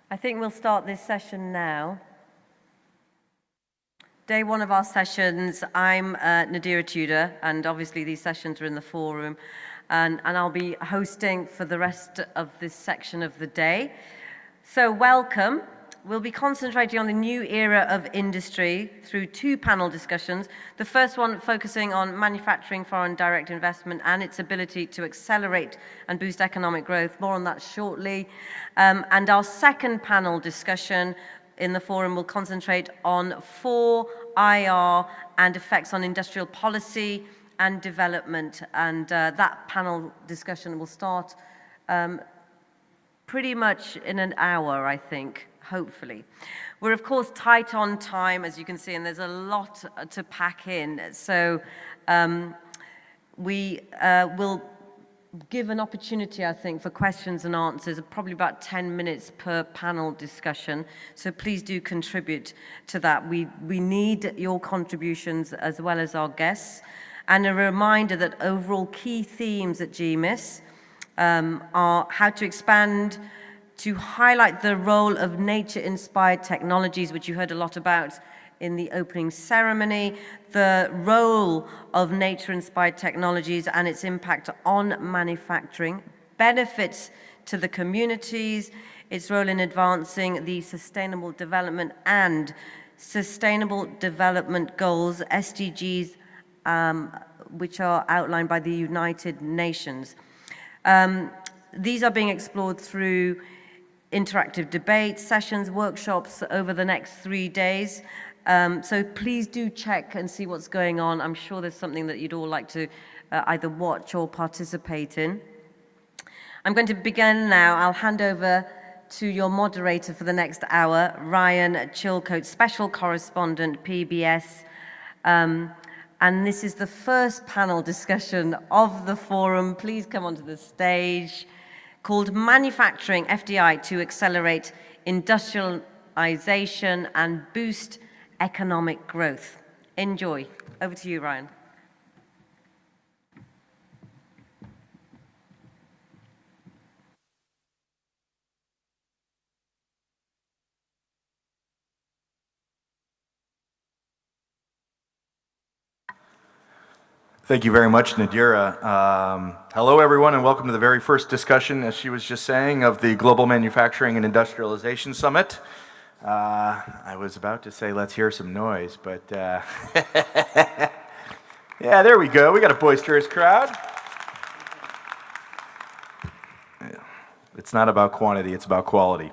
I think we'll start this session now. Day one of our sessions, I'm Nadira Tudor, and obviously these sessions are in the forum, and I'll be hosting for the rest of this section of the day. So welcome. We'll be concentrating on the new era of industry through two panel discussions. The first one focusing on manufacturing foreign direct investment and its ability to accelerate and boost economic growth. More on that shortly. And our second panel discussion in the forum will concentrate on 4IR and effects on industrial policy and development. And that panel discussion will start pretty much in an hour, I think. Hopefully. We're of course tight on time, as you can see, and there's a lot to pack in. So we will give an opportunity, I think, for questions and answers of probably about 10 minutes per panel discussion. So please do contribute to that. We need your contributions as well as our guests. And a reminder that overall key themes at GMIS are how to expand to highlight the role of nature-inspired technologies, which you heard a lot about in the opening ceremony, the role of nature-inspired technologies and its impact on manufacturing, benefits to the communities, its role in advancing the sustainable development and sustainable development goals, SDGs, which are outlined by the United Nations. These are being explored through interactive debates, sessions, workshops over the next 3 days. So please do check and see what's going on. I'm sure there's something that you'd all like to either watch or participate in. I'm going to begin now. I'll hand over to your moderator for the next hour, Ryan Chilcote, Special Correspondent, PBS. And this is the first panel discussion of the forum. Please come onto the stage. Called Manufacturing FDI to Accelerate Industrialization and Boost Economic Growth. Enjoy. Over to you, Ryan. Thank you very much, Nadira. Hello, everyone, and welcome to the very first discussion, as she was just saying, of the Global Manufacturing and Industrialization Summit. I was about to say, let's hear some noise, but yeah, there we go. We got a boisterous crowd. It's not about quantity, it's about quality.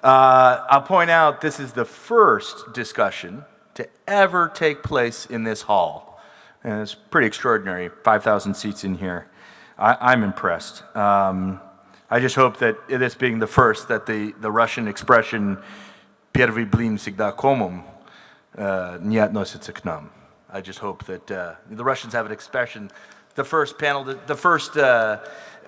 I'll point out this is the first discussion to ever take place in this hall. And it's pretty extraordinary, 5,000 seats in here. I'm impressed. I just hope that this being the first, that the Russian expression «Первый блин всегда комом» не относится к нам. I just hope that the Russians have an expression, the first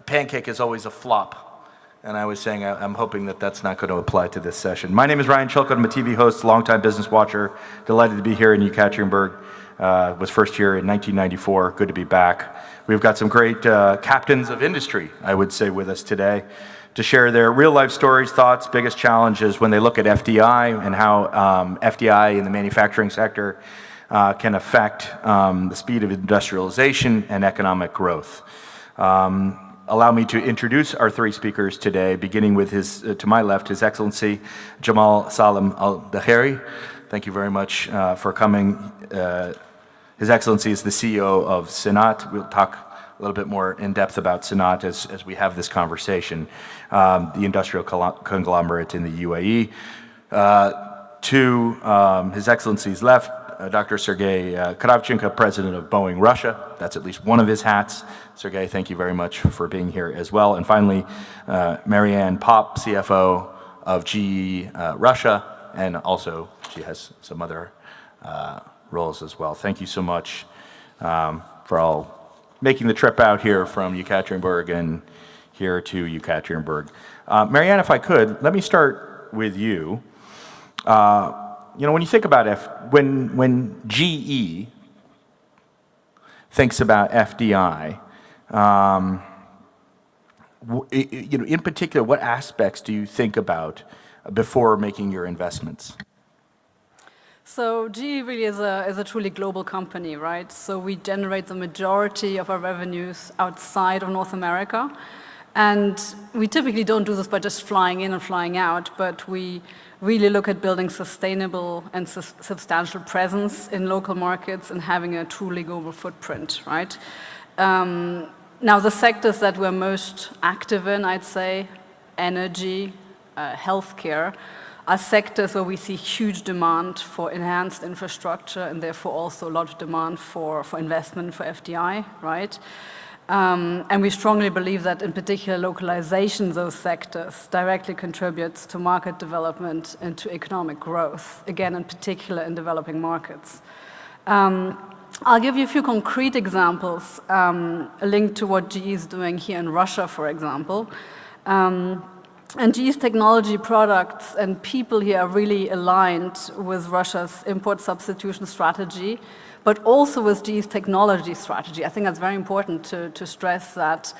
pancake is always a flop. And I was saying I'm hoping that that's not going to apply to this session. My name is Ryan Chilcote. I'm a TV host, longtime business watcher. Delighted to be here in Yekaterinburg. Was first here in 1994. Good to be back. We've got some great captains of industry, I would say, with us today to share their real-life stories, thoughts, biggest challenges when they look at FDI and how FDI in the manufacturing sector can affect the speed of industrialization and economic growth. Allow me to introduce our three speakers today, beginning with to my left, His Excellency Jamal Salem Al-Dhaheri. Thank you very much for coming. His Excellency is the CEO of Senat. We'll talk a little bit more in depth about Senat as we have this conversation, the industrial conglomerate in the UAE. To His Excellency's left, Dr. Sergei Kravchenko, President of Boeing Russia. That's at least one of his hats. Sergei, thank you very much for being here as well. And finally, Marianne Popp, CFO of GE Russia, and also she has some other roles as well. Thank you so much for all making the trip out here from Yekaterinburg and here to Yekaterinburg. Marianne, if I could, let me start with you. When you think about when GE thinks about FDI, in particular, what aspects do you think about before making your investments? So GE really is a truly global company, right? So we generate the majority of our revenues outside of North America. And we typically don't do this by just flying in and flying out, but we really look at building sustainable and substantial presence in local markets and having a truly global footprint, right? Now, the sectors that we're most active in, I'd say, energy, healthcare, are sectors where we see huge demand for enhanced infrastructure and therefore also a lot of demand for investment, for FDI, right? And we strongly believe that in particular localization of those sectors directly contributes to market development and to economic growth, again, in particular in developing markets. I'll give you a few concrete examples linked to what GE is doing here in Russia, for example. And GE's technology products and people here are really aligned with Russia's import substitution strategy, but also with GE's technology strategy. I think that's very important to stress that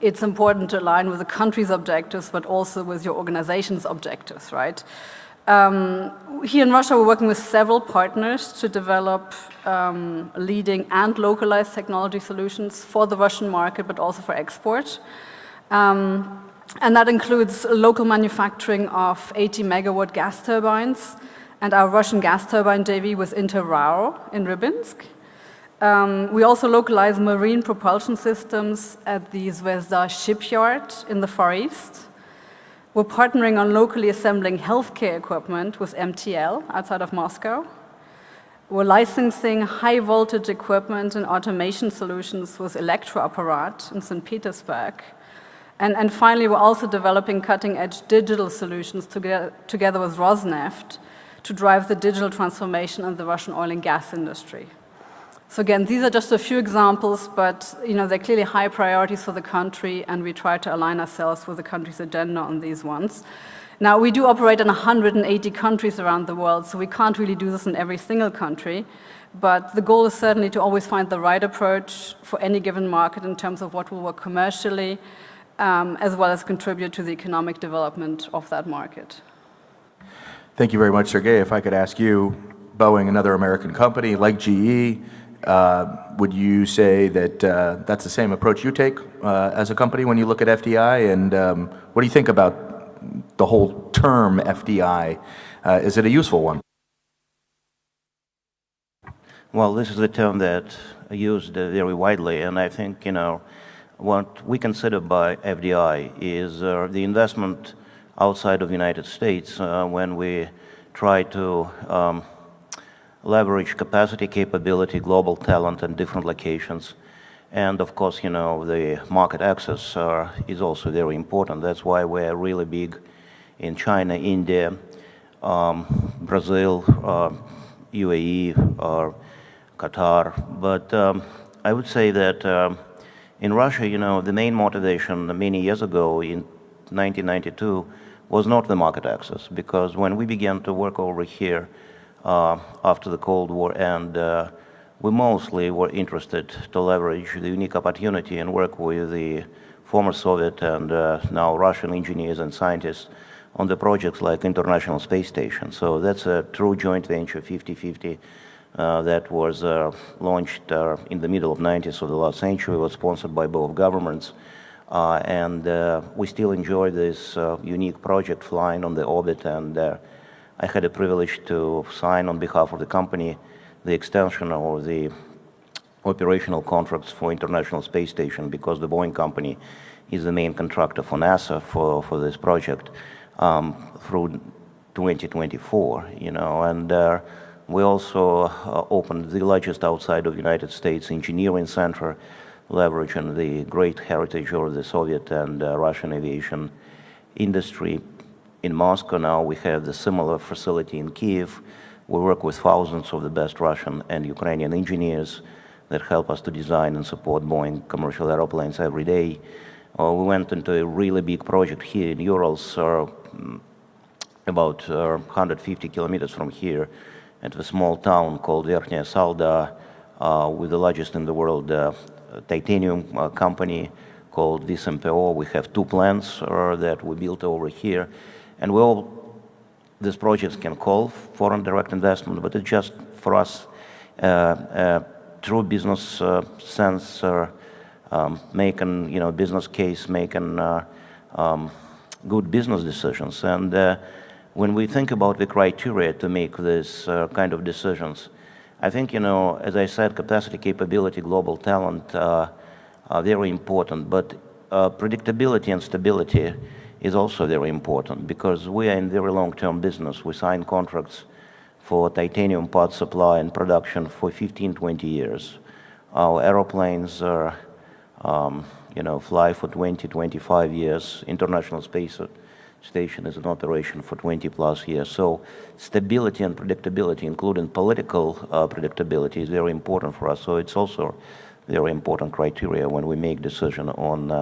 it's important to align with the country's objectives, but also with your organization's objectives, right? Here in Russia, we're working with several partners to develop leading and localized technology solutions for the Russian market, but also for export. And that includes local manufacturing of 80 megawatt gas turbines and our Russian gas turbine JV with Interrao in Rybinsk. We also localize marine propulsion systems at the Zvezda shipyard in the Far East. We're partnering on locally assembling healthcare equipment with MTL outside of Moscow. We're licensing high voltage equipment and automation solutions with Electroapparat in St. Petersburg. And finally, we're also developing cutting-edge digital solutions together with Rosneft to drive the digital transformation of the Russian oil and gas industry. So again, these are just a few examples, but they're clearly high priorities for the country, and we try to align ourselves with the country's agenda on these ones. Now, we do operate in 180 countries around the world, so we can't really do this in every single country. But the goal is certainly to always find the right approach for any given market in terms of what will work commercially, as well as contribute to the economic development of that market. Thank you very much, Sergey. If I could ask you, Boeing, another American company like GE, would you say that that's the same approach you take as a company when you look at FDI? And what do you think about the whole term FDI? Is it a useful one? Well, this is a term that's used very widely, and I think, what we consider by FDI is the investment outside of the United States when we try to leverage capacity, capability, global talent in different locations. And of course, the market access is also very important. That's why we're really big in China, India, Brazil, UAE, Qatar. But I would say that in Russia, the main motivation many years ago in 1992 was not the market access, because when we began to work over here after the Cold War, and we mostly were interested to leverage the unique opportunity and work with the former Soviet and now Russian engineers and scientists on the projects like International Space Station. So that's a true joint venture, 50-50. That was launched in the middle of the 90s of the last century, was sponsored by both governments. And we still enjoy this unique project flying on the orbit. And I had the privilege to sign on behalf of the company the extension of the operational contracts for International Space Station, because the Boeing company is the main contractor for NASA for this project through 2024, and we also opened the largest outside of the United States engineering center, leveraging the great heritage of the Soviet and Russian aviation industry. In Moscow now we have the similar facility in Kiev. We work with thousands of the best Russian and Ukrainian engineers that help us to design and support Boeing commercial airplanes every day. We went into a really big project here in Urals, about 150 kilometers from here, at a small town called Verkhnya Salda, with the largest in the world titanium company called VSMPO. We have two plants that we built over here. And these projects can call foreign direct investment, but it's just for us true business sense, making business case, making good business decisions. And when we think about the criteria to make these kind of decisions, I think, as I said, capacity, capability, global talent are very important, but predictability and stability is also very important, because we are in very long-term business. We sign contracts for titanium part supply and production for 15, 20 years. Our aeroplanes are, fly for 20, 25 years. International Space Station is in operation for 20 plus years. So stability and predictability, including political predictability, is very important for us. So it's also very important criteria when we make decision on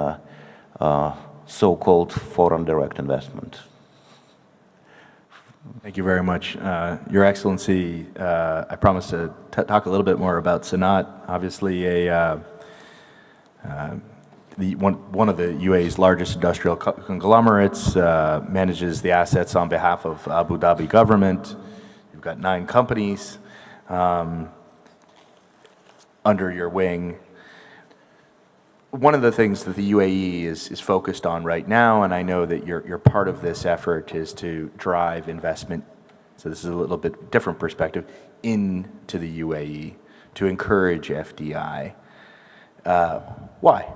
so-called foreign direct investment. Thank you very much. Your Excellency, I promised to talk a little bit more about Sanat. Obviously, one of the UAE's largest industrial conglomerates, manages the assets on behalf of Abu Dhabi government. You've got 9 companies under your wing. One of the things that the UAE is focused on right now, and I know that you're part of this effort, is to drive investment, so this is a little bit different perspective, into the UAE to encourage FDI. Why?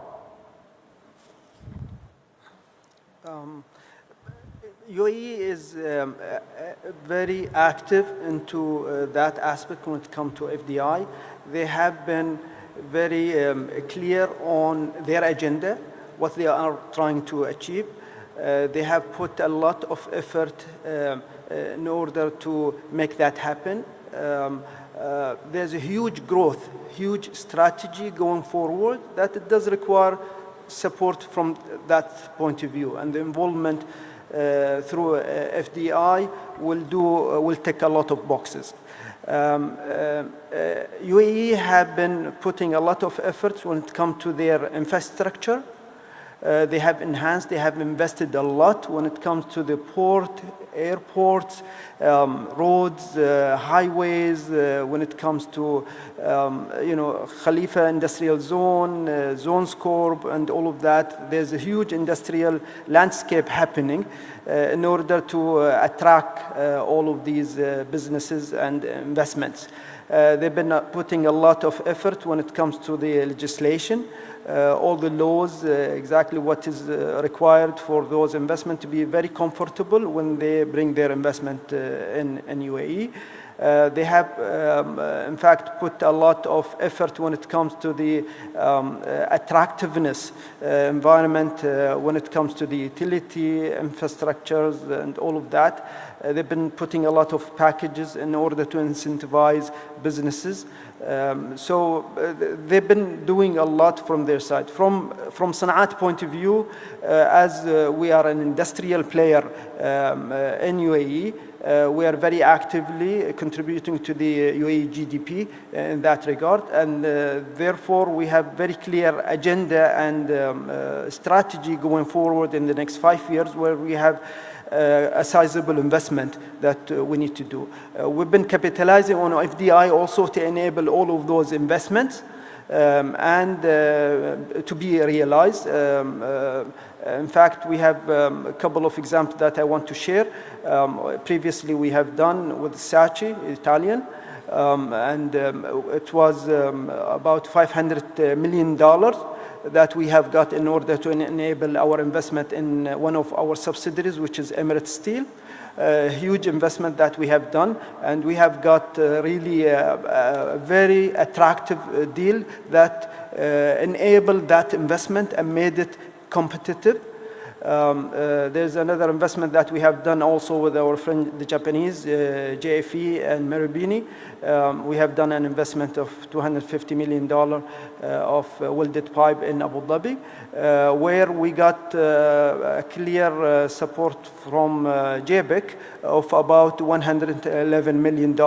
UAE is very active into that aspect when it comes to FDI. They have been very clear on their agenda, what they are trying to achieve. They have put a lot of effort in order to make that happen. There's a huge growth, huge strategy going forward that it does require support from that point of view, and the involvement through FDI will tick a lot of boxes. UAE have been putting a lot of efforts when it comes to their infrastructure. They have enhanced, they have invested a lot when it comes to the port, airports, roads, highways, when it comes to, Khalifa Industrial Zone, Zones Corp, and all of that. There's a huge industrial landscape happening in order to attract all of these businesses and investments. They've been putting a lot of effort when it comes to the legislation. All the laws, exactly what is required for those investments to be very comfortable when they bring their investment in UAE. They have, in fact, put a lot of effort when it comes to the attractiveness environment, when it comes to the utility infrastructures and all of that. They've been putting a lot of packages in order to incentivize businesses. So they've been doing a lot from their side. From Sanat point of view, as we are an industrial player in UAE, we are very actively contributing to the UAE GDP in that regard, and therefore we have very clear agenda and strategy going forward in the next 5 years, where we have a sizable investment that we need to do. We've been capitalizing on FDI also to enable all of those investments and to be realized. In fact, we have a couple of examples that I want to share. Previously, we have done with Saatchi, Italian, and it was about $500 million that we have got in order to enable our investment in one of our subsidiaries, which is Emirates Steel. A huge investment that we have done, and we have got really a very attractive deal that enabled that investment and made it competitive. There's another investment that we have done also with our friend, the Japanese, JFE and Marubeni. We have done an investment of $250 million of welded pipe in Abu Dhabi, where we got a clear support from JBIC of about $111 million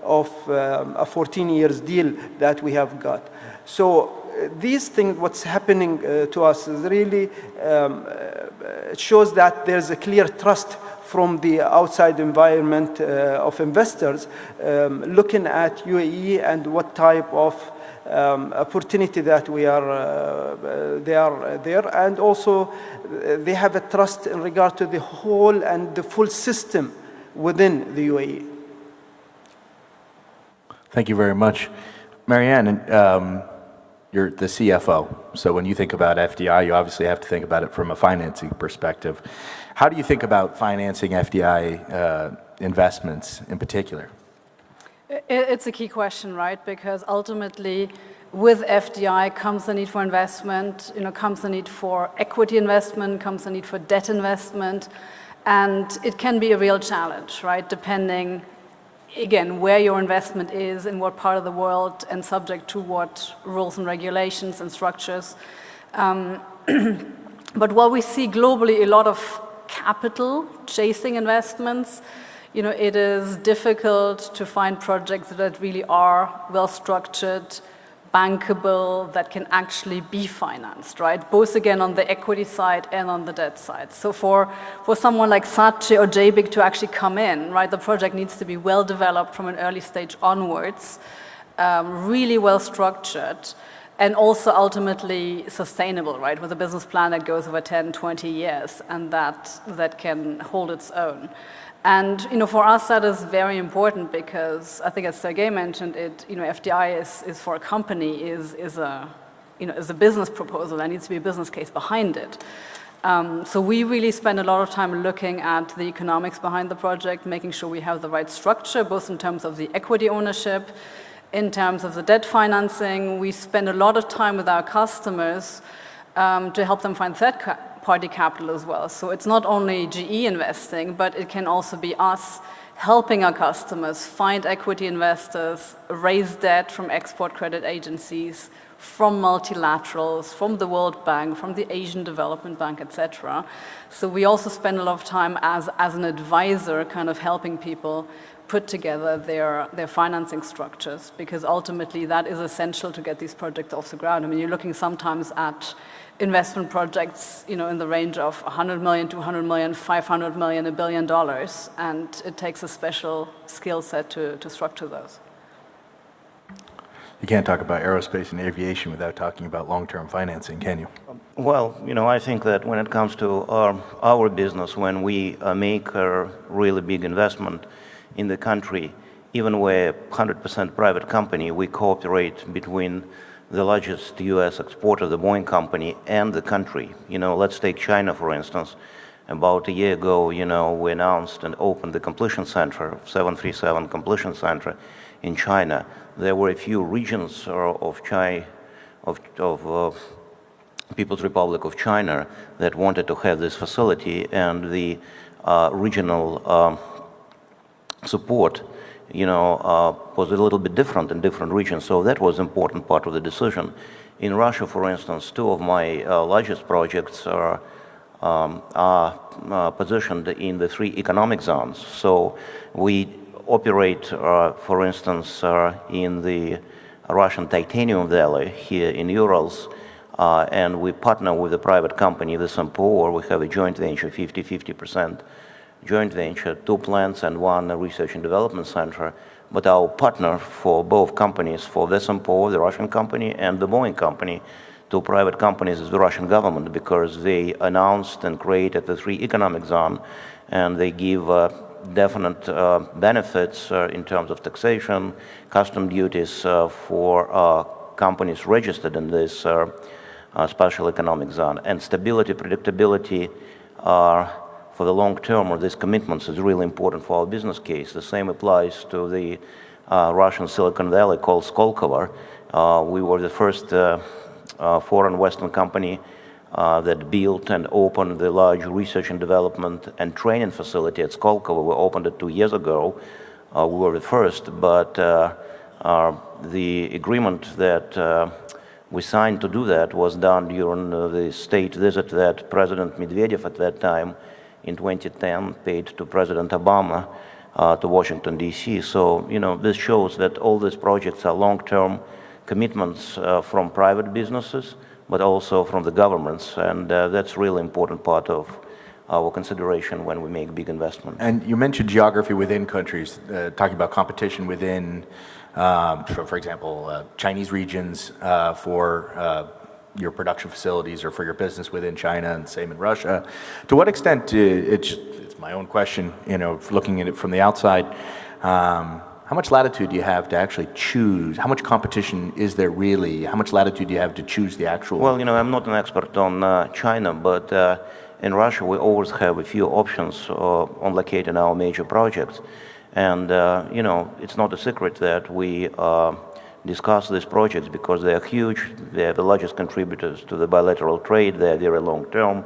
of a 14 years deal that we have got. So these things, what's happening to us is really, it shows that there's a clear trust from the outside environment of investors looking at UAE and what type of opportunity that they are there, and also they have a trust in regard to the whole and the full system within the UAE. Thank you very much. Marianne, you're the CFO, so when you think about FDI, you obviously have to think about it from a financing perspective. How do you think about financing FDI investments in particular? It's a key question, right? Because ultimately, with FDI comes the need for investment, comes the need for equity investment, comes the need for debt investment, and it can be a real challenge, right? Depending, again, where your investment is, in what part of the world, and subject to what rules and regulations and structures. But while we see globally a lot of capital chasing investments, it is difficult to find projects that really are well-structured, bankable, that can actually be financed, right? Both, again, on the equity side and on the debt side. So for someone like Saatchi or JBIC to actually come in, right, the project needs to be well-developed from an early stage onwards, really well-structured, and also ultimately sustainable, right, with a business plan that goes over 10, 20 years, and that can hold its own. And for us, that is very important because I think, as Sergey mentioned, FDI is for a company is a business proposal. There needs to be a business case behind it. So we really spend a lot of time looking at the economics behind the project, making sure we have the right structure, both in terms of the equity ownership, in terms of the debt financing. We spend a lot of time with our customers to help them find third-party capital as well. So it's not only GE investing, but it can also be us helping our customers find equity investors, raise debt from export credit agencies, from multilaterals, from the World Bank, from the Asian Development Bank, etc. So we also spend a lot of time as an advisor kind of helping people put together their financing structures, because ultimately that is essential to get these projects off the ground. I mean, you're looking sometimes at investment projects, in the range of 100 million, 200 million, 500 million, $1 billion, and it takes a special skill set to structure those. You can't talk about aerospace and aviation without talking about long-term financing, can you? Well, I think that when it comes to our business, when we make a really big investment in the country, even we're 100% private company, we cooperate between the largest U.S. exporter, the Boeing company, and the country. Let's take China, for instance. About a year ago, we announced and opened the completion center, 737 completion center in China. There were a few regions of People's Republic of China that wanted to have this facility, and the regional support was a little bit different in different regions, so that was an important part of the decision. In Russia, for instance, two of my largest projects are positioned in the 3 economic zones. So we operate, for instance, in the Russian Titanium Valley here in Urals, and we partner with a private company, the Sempor. We have a joint venture, 50% joint venture, 2 plants and 1 research and development center. But our partner for both companies, for the Sempor, the Russian company, and the Boeing company, 2 private companies, is the Russian government, because they announced and created the 3 economic zone, and they give definite benefits in terms of taxation, custom duties for companies registered in this special economic zone. And stability, predictability for the long term of these commitments is really important for our business case. The same applies to the Russian Silicon Valley called Skolkovo. We were the first foreign Western company that built and opened the large research and development and training facility at Skolkovo. We opened it 2 years ago. We were the first, but the agreement that we signed to do that was done during the state visit that President Medvedev at that time in 2010 paid to President Obama to Washington, D.C. So, this shows that all these projects are long-term commitments from private businesses, but also from the governments, and that's really important part of our consideration when we make big investments. And you mentioned geography within countries, talking about competition within, for example, Chinese regions for your production facilities or for your business within China, and same in Russia. To what extent, it's my own question, looking at it from the outside, how much latitude do you have to actually choose? How much competition is there really? How much latitude do you have to choose the actual? Well, I'm not an expert on China, but in Russia we always have a few options on locating our major projects. And, it's not a secret that we discuss these projects because they are huge. They are the largest contributors to the bilateral trade. They are very long-term.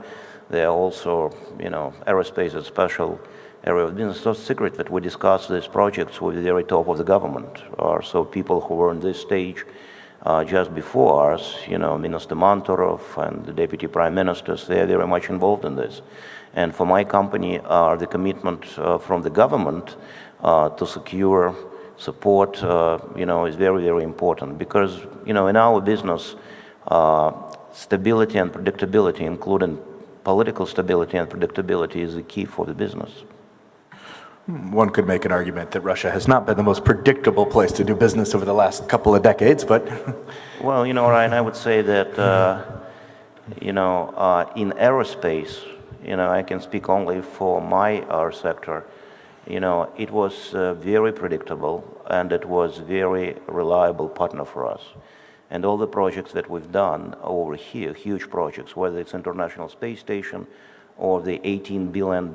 They are also, aerospace is a special area of business. It's not a secret that we discuss these projects with the very top of the government. So people who were on this stage just before us, Minister Manturov and the Deputy Prime Ministers, they are very much involved in this. And for my company, the commitment from the government to secure support, is very, very important because, in our business, stability and predictability, including political stability and predictability, is the key for the business. One could make an argument that Russia has not been the most predictable place to do business over the last couple of decades, but... Well, Ryan, I would say that, in aerospace, I can speak only for our sector, it was very predictable and it was very reliable partner for us. And all the projects that we've done over here, huge projects, whether it's International Space Station or the $18 billion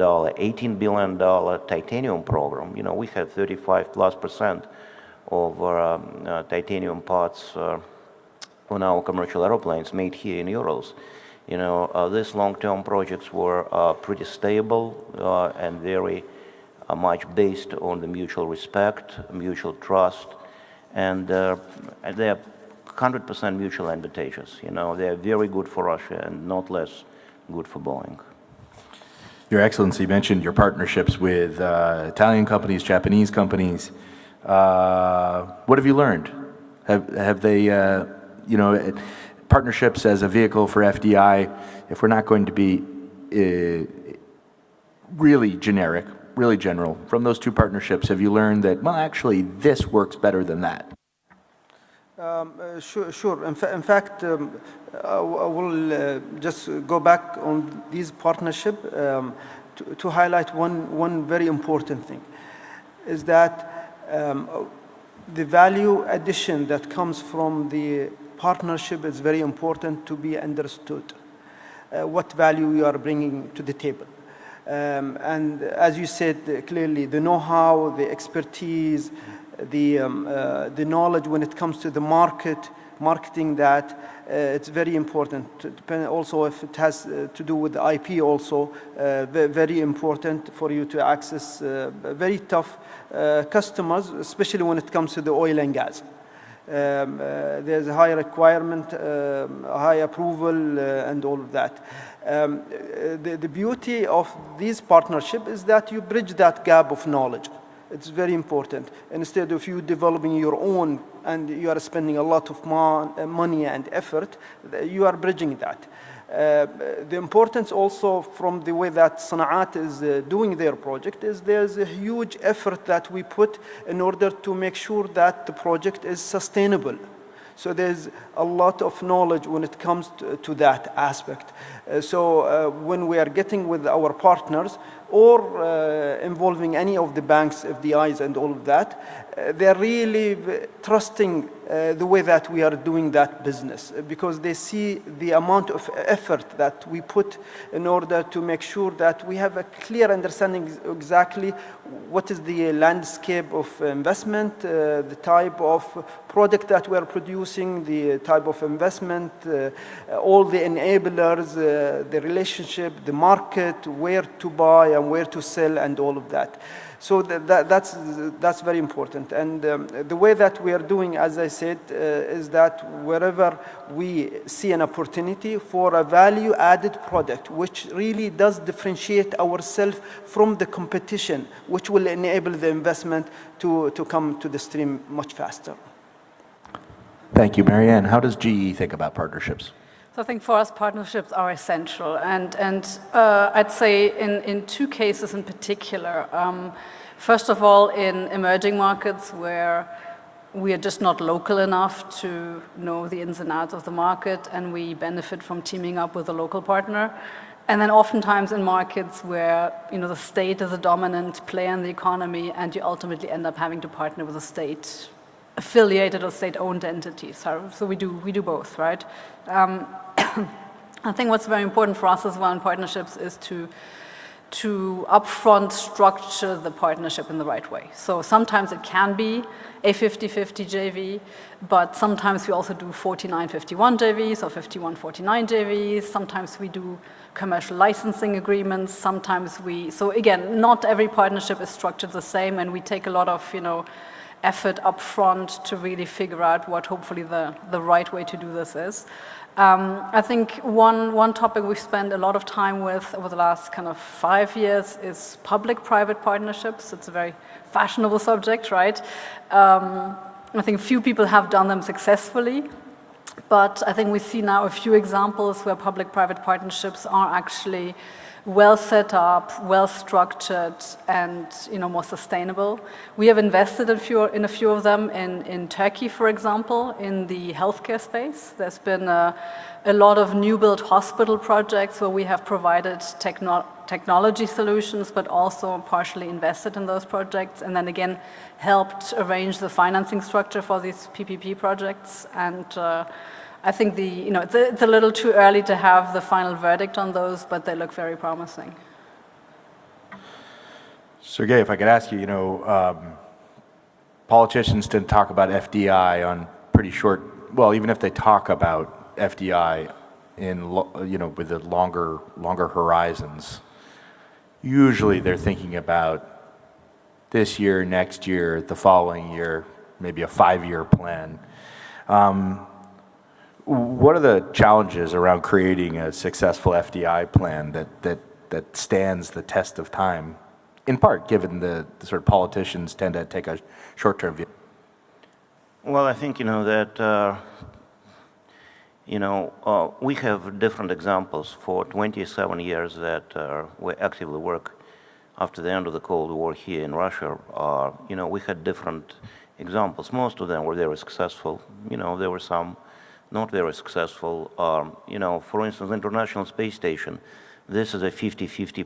titanium program, we have 35+% of titanium parts on our commercial airplanes made here in Urals. These long-term projects were pretty stable and very much based on the mutual respect, mutual trust, and they are 100% mutually advantageous. They are very good for Russia and not less good for Boeing. Your Excellency mentioned your partnerships with Italian companies, Japanese companies. What have you learned? Have they, partnerships as a vehicle for FDI, if we're not going to be really generic, really general, from those two partnerships, have you learned that, well, actually, this works better than that? Sure. In fact, I will just go back on these partnership to highlight one very important thing, is that the value addition that comes from the partnership is very important to be understood. What value you are bringing to the table. And as you said clearly, the know-how, the expertise, the knowledge when it comes to the marketing that it's very important. Also, if it has to do with the IP also, very important for you to access very tough customers, especially when it comes to the oil and gas. There's a high requirement, high approval, and all of that. The beauty of this partnership is that you bridge that gap of knowledge. It's very important. Instead of you developing your own and you are spending a lot of money and effort, you are bridging that. The importance also from the way that Sanaat is doing their project is there's a huge effort that we put in order to make sure that the project is sustainable. So there's a lot of knowledge when it comes to that aspect. So when we are getting with our partners or involving any of the banks, FDIs and all of that, they're really trusting the way that we are doing that business because they see the amount of effort that we put in order to make sure that we have a clear understanding exactly what is the landscape of investment, the type of product that we are producing, the type of investment, all the enablers, the relationship, the market, where to buy and where to sell and all of that. So that's very important. And the way that we are doing, as I said, is that wherever we see an opportunity for a value-added product, which really does differentiate ourselves from the competition, which will enable the investment to come to the stream much faster. Thank you, Marianne. How does GE think about partnerships? So I think for us, partnerships are essential. And I'd say in two cases in particular. First of all, in emerging markets where we are just not local enough to know the ins and outs of the market, and we benefit from teaming up with a local partner. And then oftentimes in markets where the state is a dominant player in the economy, and you ultimately end up having to partner with a state-affiliated or state-owned entity. So we do both, right? I think what's very important for us as well in partnerships is to upfront structure the partnership in the right way. So sometimes it can be a 50-50 JV, but sometimes we also do 49-51 JVs or 51-49 JVs. Sometimes we do commercial licensing agreements. So again, not every partnership is structured the same, and we take a lot of, effort upfront to really figure out what hopefully the right way to do this is. I think one topic we've spent a lot of time with over the last kind of 5 years is public-private partnerships. It's a very fashionable subject, right? I think few people have done them successfully, but I think we see now a few examples where public-private partnerships are actually well set up, well structured, and more sustainable. We have invested in a few of them in Turkey, for example, in the healthcare space. There's been a lot of new build hospital projects where we have provided technology solutions, but also partially invested in those projects, and then again helped arrange the financing structure for these PPP projects. And I think it's a little too early to have the final verdict on those, but they look very promising. Sergey, if I could ask you, politicians tend to talk about FDI on pretty short, well, even if they talk about FDI with the longer horizons, usually they're thinking about this year, next year, the following year, maybe a 5-year plan. What are the challenges around creating a successful FDI plan that stands the test of time, in part given the sort of politicians tend to take a short-term view? Well, I think that we have different examples for 27 years that we actively work after the end of the Cold War here in Russia. We had different examples. Most of them were very successful. There were some not very successful. For instance, the International Space Station, this is a 50-50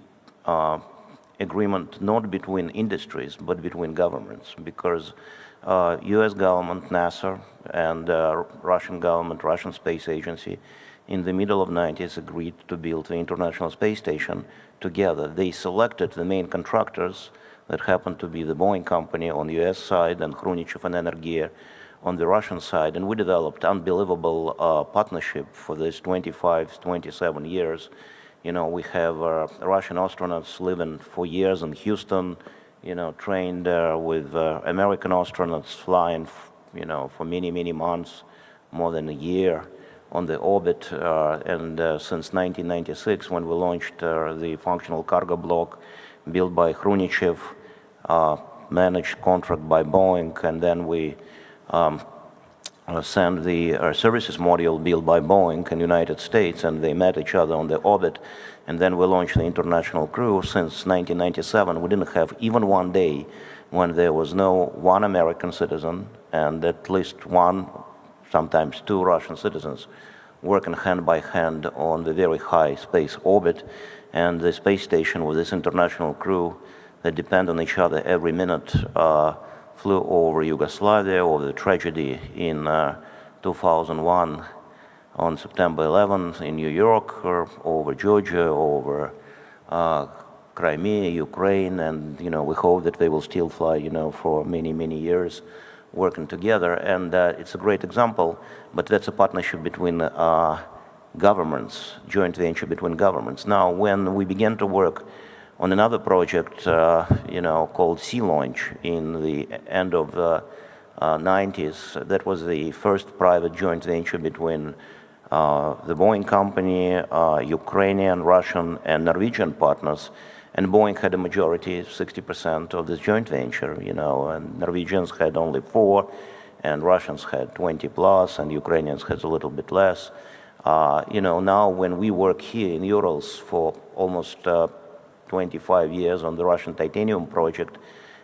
agreement not between industries, but between governments, because US government, NASA, and Russian government, Russian Space Agency, in the middle of the 90s agreed to build the International Space Station together. They selected the main contractors that happened to be the Boeing company on the US side and Khrushchev and Energia on the Russian side, and we developed unbelievable partnership for this 25, 27 years. We have Russian astronauts living for years in Houston, trained with American astronauts flying, for many, many months, more than a year on the orbit. And since 1996, when we launched the functional cargo block built by Khrushchev, managed contract by Boeing, and then we sent the services module built by Boeing in the United States, and they met each other on the orbit, and then we launched the international crew. Since 1997, we didn't have even one day when there was no one American citizen and at least one, sometimes two Russian citizens working hand by hand on the very high space orbit, and the space station with this international crew that depend on each other every minute flew over Yugoslavia, over the tragedy in 2001 on September 11th in New York, or over Georgia, over Crimea, Ukraine, and we hope that they will still fly, for many, many years working together. And it's a great example, but that's a partnership between governments, joint venture between governments. Now, when we began to work on another project, called Sea Launch in the end of the 90s. That was the first private joint venture between the Boeing company, Ukrainian, Russian, and Norwegian partners. And Boeing had a majority, 60% of this joint venture, and Norwegians had only 4%, and Russians had 20+, and Ukrainians had a little bit less. Now when we work here in Urals for almost 25 years on the Russian titanium project,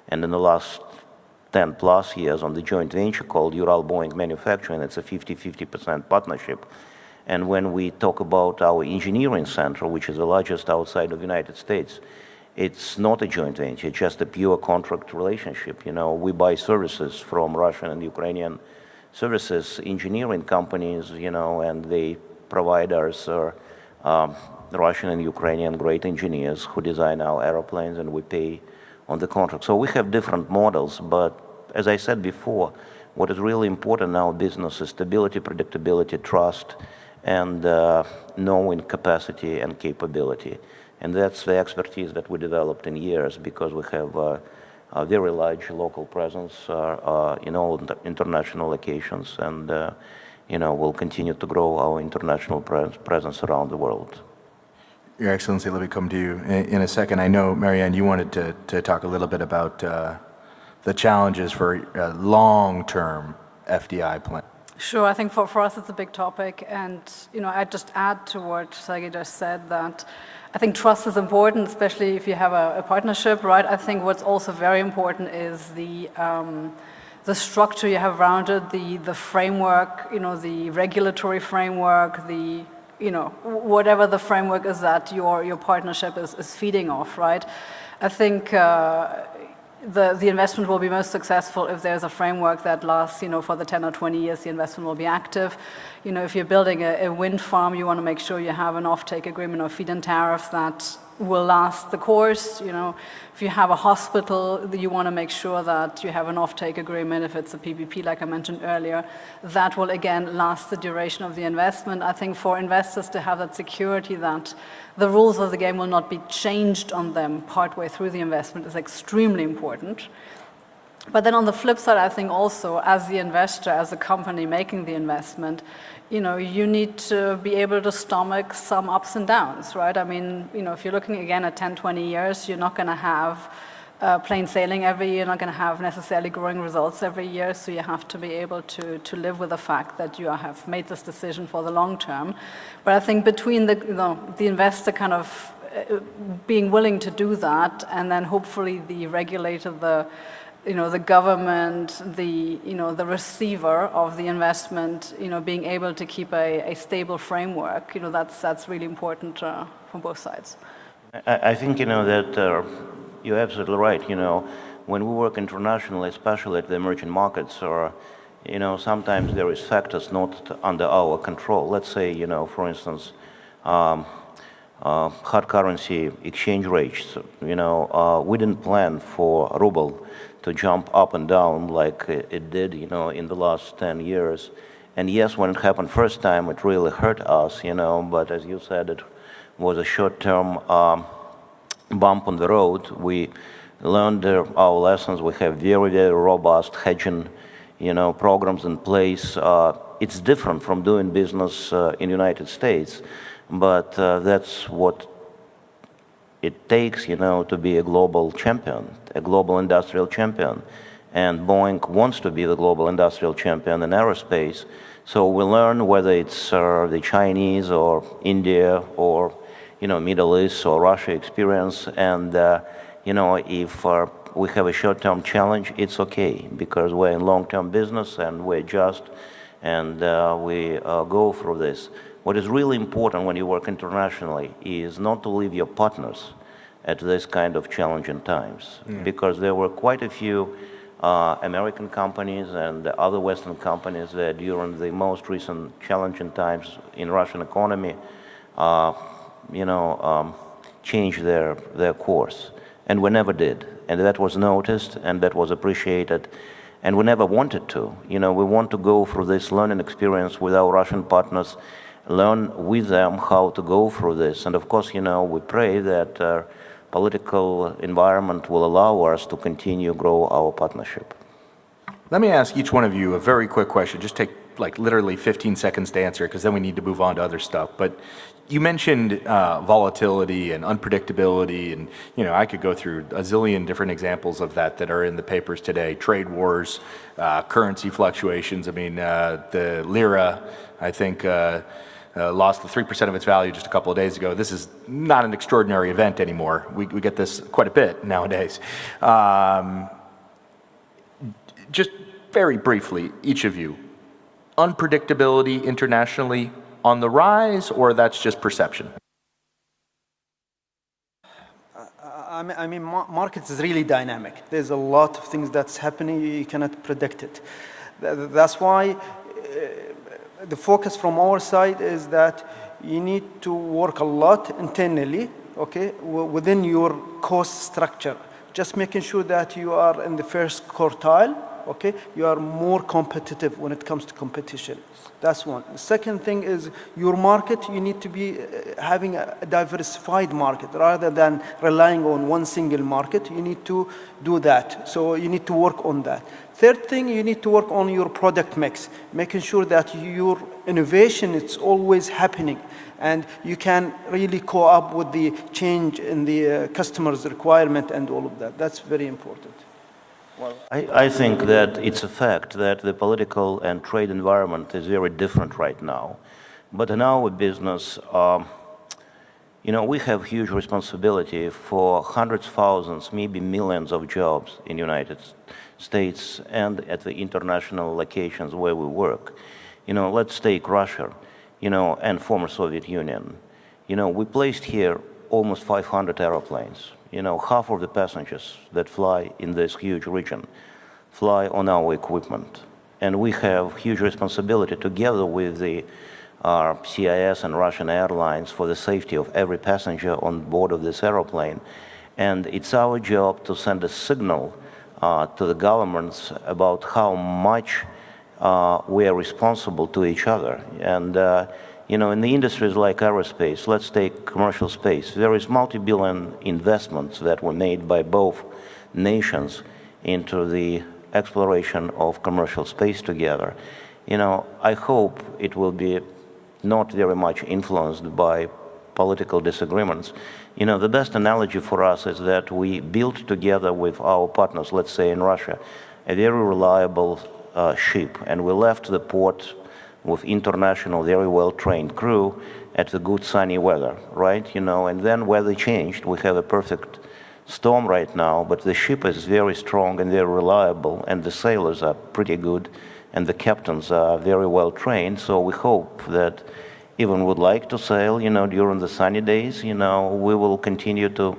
and in the last 10 plus years on the joint venture called Ural-Boeing Manufacturing, it's a 50-50% partnership. And when we talk about our engineering center, which is the largest outside of the United States, it's not a joint venture, it's just a pure contract relationship. We buy services from Russian and Ukrainian services engineering companies, and they provide us Russian and Ukrainian great engineers who design our airplanes, and we pay on the contract. So we have different models, but as I said before, what is really important in our business is stability, predictability, trust, and knowing capacity and capability. And that's the expertise that we developed in years, because we have a very large local presence in all international locations, and we'll continue to grow our international presence around the world. Your Excellency, let me come to you in a second. I know, Marianne, you wanted to talk a little bit about the challenges for a long-term FDI plan. Sure, I think for us it's a big topic, and I'd just add to what Sergey just said, that I think trust is important, especially if you have a partnership, right? I think what's also very important is the structure you have around it, the framework, the regulatory framework, whatever the framework is that your partnership is feeding off, right? I think the investment will be most successful if there's a framework that lasts, for the 10 or 20 years the investment will be active. If you're building a wind farm, you want to make sure you have an offtake agreement or feed-in tariff that will last the course. If you have a hospital, you want to make sure that you have an offtake agreement. If it's a PPP, like I mentioned earlier, that will again last the duration of the investment. I think for investors to have that security that the rules of the game will not be changed on them partway through the investment is extremely important. But then on the flip side, I think also as the investor, as a company making the investment, you need to be able to stomach some ups and downs, right? I mean, if you're looking again at 10, 20 years, you're not going to have plain sailing every year, you're not going to have necessarily growing results every year, so you have to be able to live with the fact that you have made this decision for the long term. But I think between the investor kind of being willing to do that, and then hopefully the regulator, the government, the receiver of the investment, being able to keep a stable framework, that's really important from both sides. I think, that you're absolutely right. When we work internationally, especially at the emerging markets, sometimes there is factors not under our control. Let's say, for instance, hard currency exchange rates. We didn't plan for ruble to jump up and down like it did, in the last 10 years. And yes, when it happened first time, it really hurt us, but as you said, it was a short-term bump on the road. We learned our lessons. We have very, very robust hedging, programs in place. It's different from doing business in the United States, but that's what it takes, to be a global champion, a global industrial champion. And Boeing wants to be the global industrial champion in aerospace. So we learn whether it's the Chinese or India or, Middle East or Russia experience. And, if we have a short-term challenge, it's okay, because we're in long-term business and we adjust and we go through this. What is really important when you work internationally is not to leave your partners at this kind of challenging times, because there were quite a few American companies and other Western companies that during the most recent challenging times in Russian economy, changed their course. And we never did. And that was noticed and that was appreciated. And we never wanted to. We want to go through this learning experience with our Russian partners, learn with them how to go through this. And of course, we pray that political environment will allow us to continue grow our partnership. Let me ask each one of you a very quick question. Just take literally 15 seconds to answer, because then we need to move on to other stuff. But you mentioned volatility and unpredictability, and I could go through a zillion different examples of that are in the papers today. Trade wars, currency fluctuations. I mean, the lira, I think lost 3% of its value just a couple of days ago. This is not an extraordinary event anymore. We get this quite a bit nowadays. Just very briefly, each of you, unpredictability internationally on the rise, or that's just perception? I mean, markets is really dynamic. There's a lot of things that's happening. You cannot predict it. That's why the focus from our side is that you need to work a lot internally, okay, within your cost structure. Just making sure that you are in the first quartile, okay, you are more competitive when it comes to competition. That's one. The second thing is your market, you need to be having a diversified market rather than relying on one single market. You need to do that. So you need to work on that. Third thing, you need to work on your product mix, making sure that your innovation is always happening and you can really co-op with the change in the customer's requirement and all of that. That's very important. Well, I think that it's a fact that the political and trade environment is very different right now. But in our business, we have huge responsibility for hundreds of thousands, maybe millions of jobs in the United States and at the international locations where we work. Let's take Russia, and former Soviet Union. We placed here almost 500 airplanes. Half of the passengers that fly in this huge region fly on our equipment. And we have huge responsibility together with the CIS and Russian airlines for the safety of every passenger on board of this airplane. And it's our job to send a signal to the governments about how much we are responsible to each other. And in the industries like aerospace, let's take commercial space, there is multi-billion investments that were made by both nations into the exploration of commercial space together. I hope it will be not very much influenced by political disagreements. The best analogy for us is that we built together with our partners, let's say in Russia, a very reliable ship, and we left the port with international, very well-trained crew at the good sunny weather, right? And then weather changed. We have a perfect storm right now, but the ship is very strong and very reliable, and the sailors are pretty good, and the captains are very well-trained. So we hope that even would like to sail, during the sunny days, we will continue to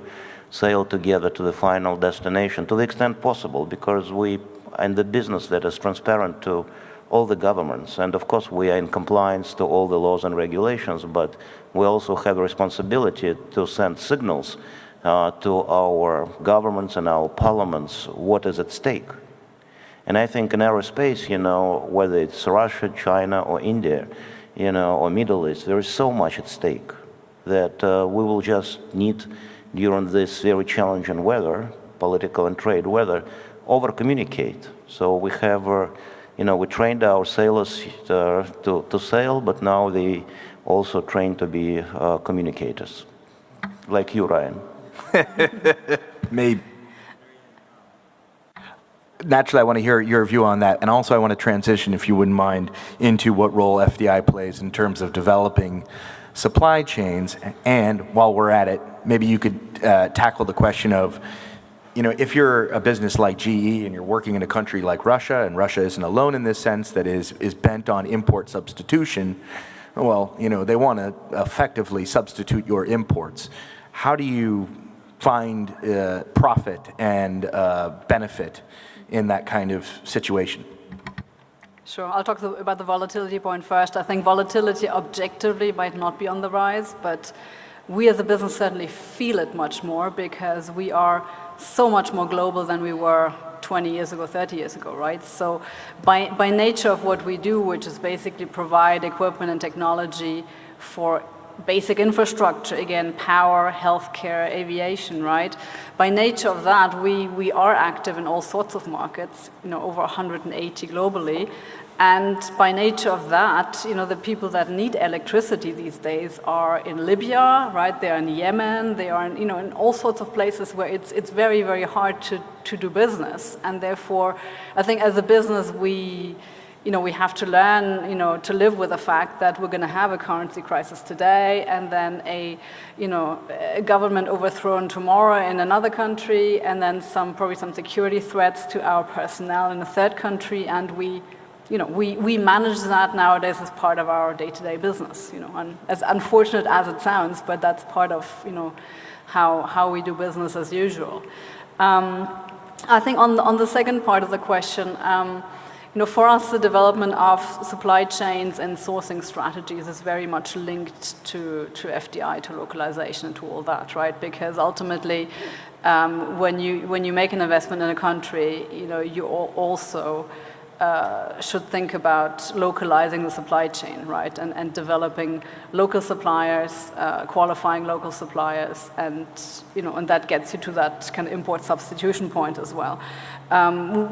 sail together to the final destination to the extent possible, because we are in the business that is transparent to all the governments. And of course, we are in compliance to all the laws and regulations, but we also have a responsibility to send signals to our governments and our parliaments what is at stake. And I think in aerospace, whether it's Russia, China, or India, or Middle East, there is so much at stake that we will just need, during this very challenging weather, political and trade weather, over-communicate. So we have, we trained our sailors to sail, but now they also train to be communicators, like you, Ryan. Maybe. Naturally, I want to hear your view on that, and also I want to transition, if you wouldn't mind, into what role FDI plays in terms of developing supply chains. And while we're at it, maybe you could tackle the question of, if you're a business like GE and you're working in a country like Russia, and Russia isn't alone in this sense, that is bent on import substitution, well, they want to effectively substitute your imports. How do you find profit and benefit in that kind of situation? Sure, I'll talk about the volatility point first. I think volatility objectively might not be on the rise, but we as a business certainly feel it much more because we are so much more global than we were 20 years ago, 30 years ago, right? So by nature of what we do, which is basically provide equipment and technology for basic infrastructure, again, power, healthcare, aviation, right? By nature of that, we are active in all sorts of markets, over 180 globally. And by nature of that, the people that need electricity these days are in Libya, right? They are in Yemen, they are in all sorts of places where it's very, very hard to do business. And therefore, I think as a business, we we have to learn, to live with the fact that we're going to have a currency crisis today, and then a government overthrown tomorrow in another country, and then probably some security threats to our personnel in a third country, and we manage that nowadays as part of our day-to-day business. And as unfortunate as it sounds, but that's part of how we do business as usual. I think on the second part of the question. For us, the development of supply chains and sourcing strategies is very much linked to FDI, to localization, and to all that, right? Because ultimately, when you make an investment in a country, you also should think about localizing the supply chain, right? And developing local suppliers, qualifying local suppliers, and and that gets you to that kind of import substitution point as well.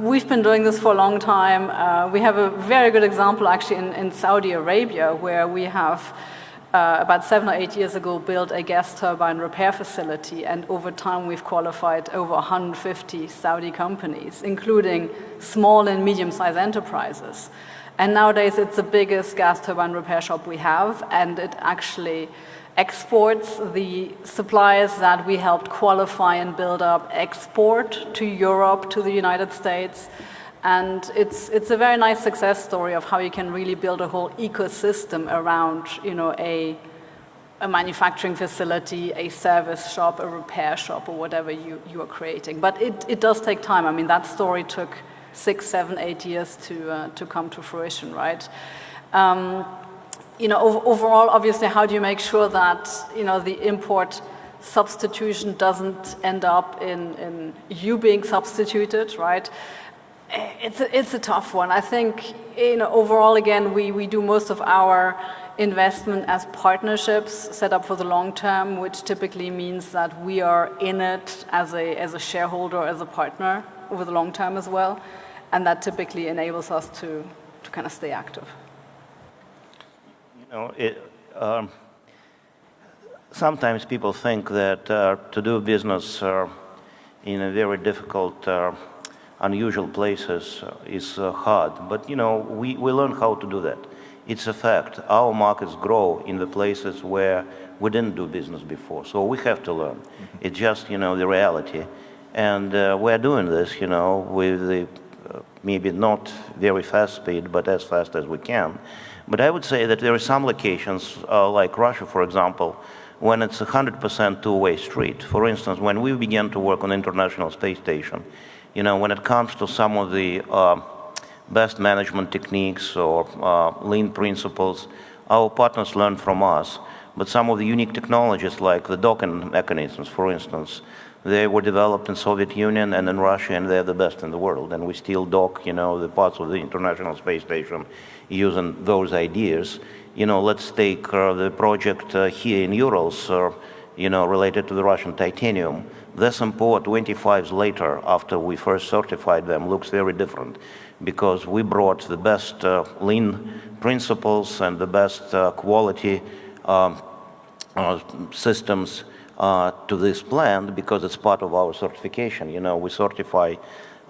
We've been doing this for a long time. We have a very good example actually in Saudi Arabia, where we have about 7 or 8 years ago built a gas turbine repair facility, and over time we've qualified over 150 Saudi companies, including small and medium-sized enterprises. And nowadays it's the biggest gas turbine repair shop we have, and it actually exports the suppliers that we helped qualify and build up, export to Europe, to the United States. And it's a very nice success story of how you can really build a whole ecosystem around, a manufacturing facility, a service shop, a repair shop, or whatever you are creating. But it does take time. I mean, that story took 6, 7, 8 years to come to fruition, right? Overall, obviously, how do you make sure that, the import substitution doesn't end up in you being substituted, right? It's a tough one. I think, overall, again, we do most of our investment as partnerships set up for the long term, which typically means that we are in it as a shareholder, as a partner over the long term as well. And that typically enables us to kind of stay active. Sometimes people think that to do business in a very difficult, unusual places is hard. But, we learn how to do that. It's a fact. Our markets grow in the places where we didn't do business before. So we have to learn. It's just, the reality. And we're doing this, with the maybe not very fast speed, but as fast as we can. But I would say that there are some locations, like Russia, for example, when it's 100% two-way street. For instance, when we began to work on the International Space Station, when it comes to some of the best management techniques or lean principles, our partners learn from us. But some of the unique technologies, like the docking mechanisms, for instance, they were developed in Soviet Union and in Russia, and they're the best in the world. And we still dock, the parts of the International Space Station using those ideas. Let's take the project here in Urals, related to the Russian titanium. This import 25 years later, after we first certified them, looks very different, because we brought the best lean principles and the best quality systems to this plant, because it's part of our certification. We certify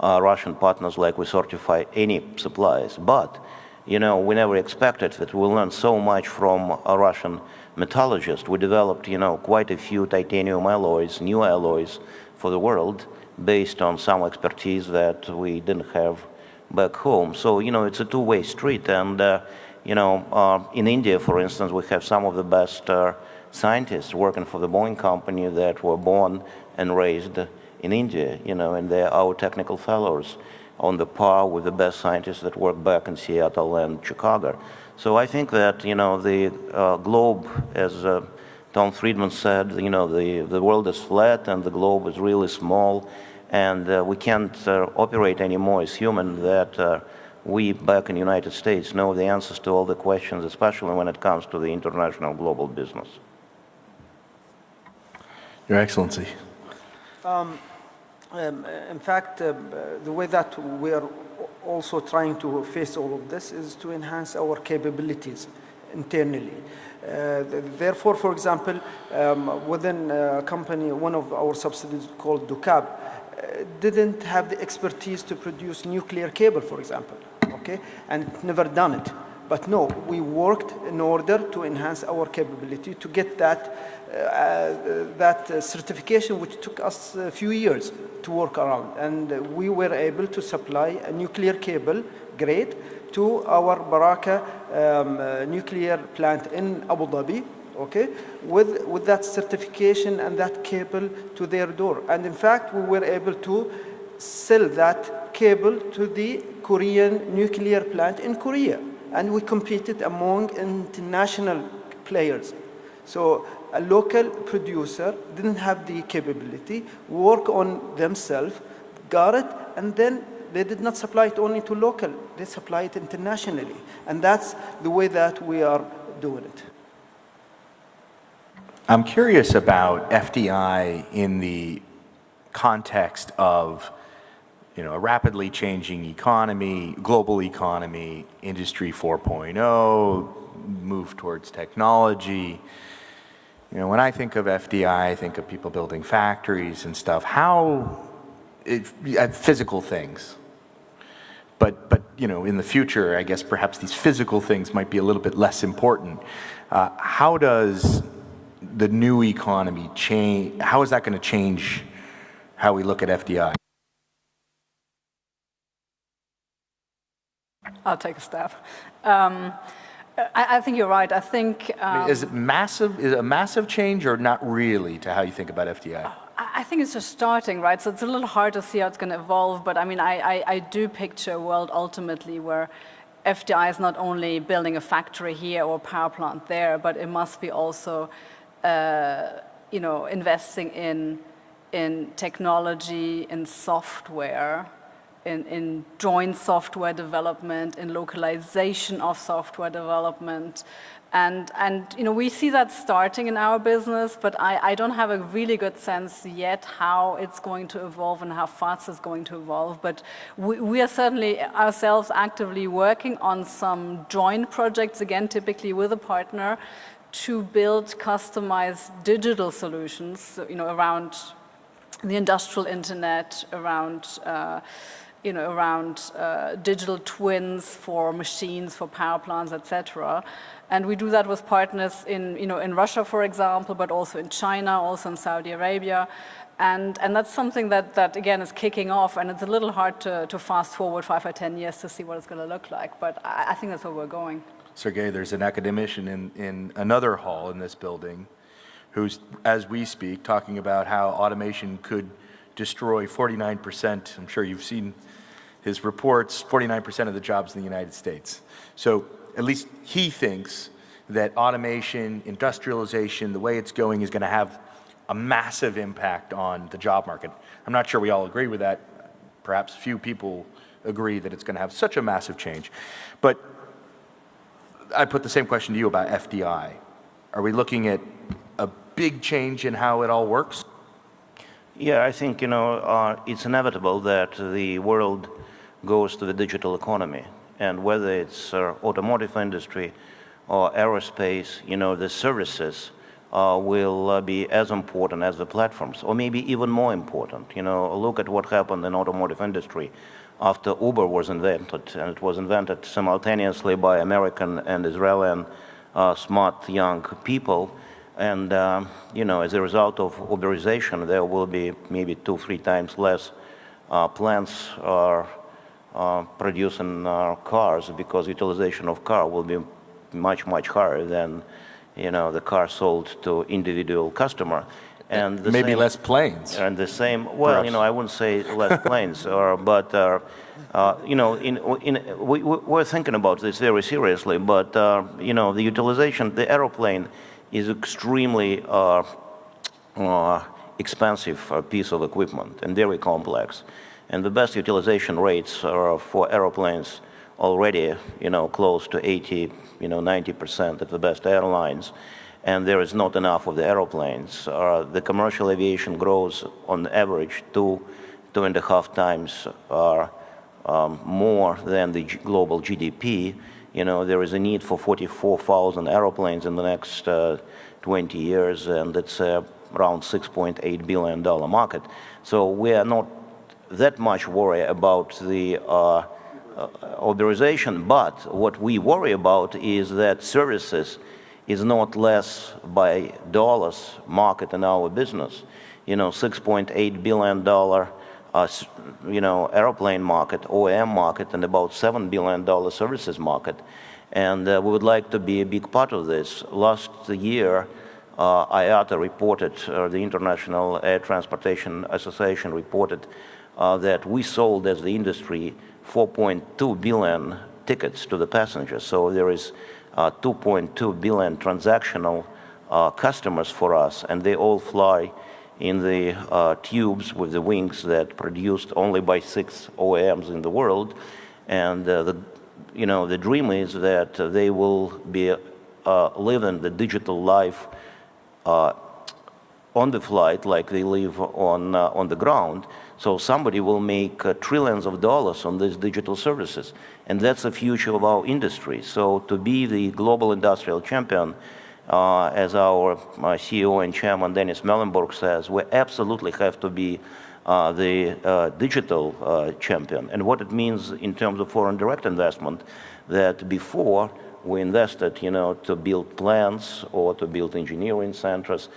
Russian partners like we certify any suppliers. But, we never expected that we'll learn so much from a Russian metallurgist. We developed, quite a few titanium alloys, new alloys for the world, based on some expertise that we didn't have back home. So, it's a two-way street. And, in India, for instance, we have some of the best scientists working for the Boeing company that were born and raised in India, and they're our technical fellows, on the par with the best scientists that work back in Seattle and Chicago. So I think that, the globe, as Tom Friedman said, the world is flat and the globe is really small, and we can't operate anymore as human that we back in the United States know the answers to all the questions, especially when it comes to the international global business. Your Excellency. In fact, the way that we are also trying to face all of this is to enhance our capabilities internally. Therefore, for example, within a company, one of our subsidiaries called DUCAB didn't have the expertise to produce nuclear cable, for example. okay, and never done it. But no, we worked in order to enhance our capability to get that certification, which took us a few years to work around. And we were able to supply a nuclear cable grade to our Baraka nuclear plant in Abu Dhabi, okay, with that certification and that cable to their door. And in fact, we were able to sell that cable to the Korean nuclear plant in Korea. And we competed among international players. So a local producer didn't have the capability, work on themselves, got it, and then they did not supply it only to local, they supply it internationally. And that's the way that we are doing it. I'm curious about FDI in the context of a rapidly changing economy, global economy, Industry 4.0, move towards technology. When I think of FDI, I think of people building factories and stuff. Physical things. But in the future, I guess perhaps these physical things might be a little bit less important. How does the new economy change? How is that going to change how we look at FDI? I'll take a stab. I think you're right. I think... is it a massive change or not really to how you think about FDI? I think it's just starting, right? So it's a little hard to see how it's going to evolve, but I mean, I do picture a world ultimately where FDI is not only building a factory here or a power plant there, but it must be also, investing in technology, in software, in joint software development, in localization of software development. And we see that starting in our business, but I don't have a really good sense yet how it's going to evolve and how fast it's going to evolve. But we are certainly ourselves actively working on some joint projects, again, typically with a partner, to build customized digital solutions, around the industrial internet, around digital twins for machines, for power plants, etc. And we do that with partners in Russia, for example, but also in China, also in Saudi Arabia. And that's something that again, is kicking off, and it's a little hard to fast forward 5 or 10 years to see what it's going to look like. But I think that's where we're going. Sergey, there's an academician in another hall in this building who's, as we speak, talking about how automation could destroy 49%. I'm sure you've seen his reports, 49% of the jobs in the United States. So at least he thinks that automation, industrialization, the way it's going is going to have a massive impact on the job market. I'm not sure we all agree with that. Perhaps few people agree that it's going to have such a massive change. But I put the same question to you about FDI. Are we looking at a big change in how it all works? Yeah, I think, it's inevitable that the world goes to the digital economy. And whether it's automotive industry or aerospace, the services will be as important as the platforms, or maybe even more important. Look at what happened in automotive industry after Uber was invented, and it was invented simultaneously by American and Israeli smart young people. And, as a result of Uberization, there will be maybe 2-3 times less plants producing cars, because utilization of car will be much, much higher than, the car sold to individual customer. And maybe less planes. And the same, well, I wouldn't say less planes, but, we're thinking about this very seriously, but, the utilization, the aeroplane is extremely expensive piece of equipment and very complex. And the best utilization rates are for airplanes already, close to 80, 90% at the best airlines. And there is not enough of the airplanes. The commercial aviation grows on average 2.5 times more than the global GDP. There is a need for 44,000 airplanes in the next 20 years, and it's around $6.8 billion market. So we are not that much worried about the authorization, but what we worry about is that services is not less by dollars market in our business. $6.8 billion airplane market, OEM market, and about $7 billion services market. And we would like to be a big part of this. Last year, IATA reported, the International Air Transportation Association reported that we sold as the industry 4.2 billion tickets to the passengers. So there is 2.2 billion transactional customers for us, and they all fly in the tubes with the wings that produced only by 6 OEMs in the world. And the dream is that they will be living the digital life on the flight like they live on the ground. So somebody will make trillions of dollars on these digital services. And that's the future of our industry. So to be the global industrial champion, as our CEO and chairman Dennis Mellenberg says, we absolutely have to be the digital champion. And what it means in terms of foreign direct investment, that before we invested, to build plants or to build engineering centers.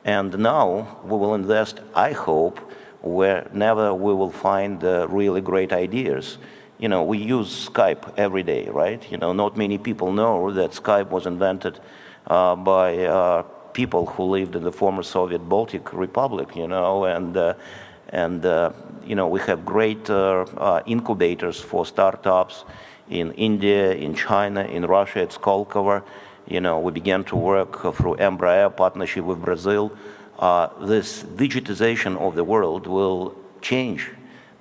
And now we will invest, I hope, whenever we will find really great ideas. We use Skype every day, right? Not many people know that Skype was invented by people who lived in the former Soviet Baltic Republic, and we have great incubators for startups in India, in China, in Russia, at Skolkovo. We began to work through Embraer partnership with Brazil. This digitization of the world will change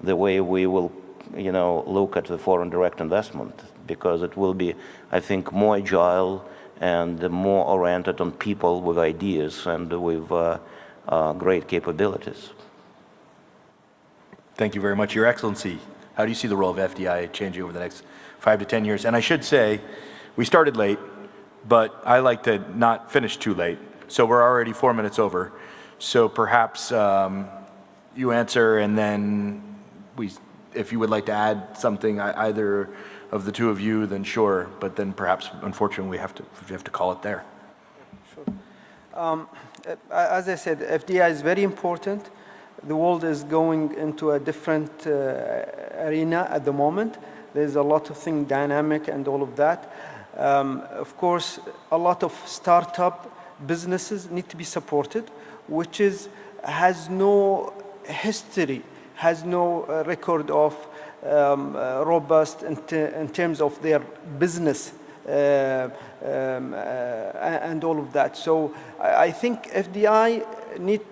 the way we will, look at the foreign direct investment, because it will be, I think, more agile and more oriented on people with ideas and with great capabilities. Thank you very much, Your Excellency. How do you see the role of FDI changing over the next 5 to 10 years? And I should say, we started late, but I like to not finish too late. So we're already 4 minutes over. So perhaps you answer, and then if you would like to add something, either of the two of you, then sure. But then perhaps, unfortunately, we have to call it there. Sure. As I said, FDI is very important. The world is going into a different arena at the moment. There's a lot of things dynamic and all of that. Of course, a lot of startup businesses need to be supported, which has no history, has no record of robust in terms of their business and all of that. So I think FDI need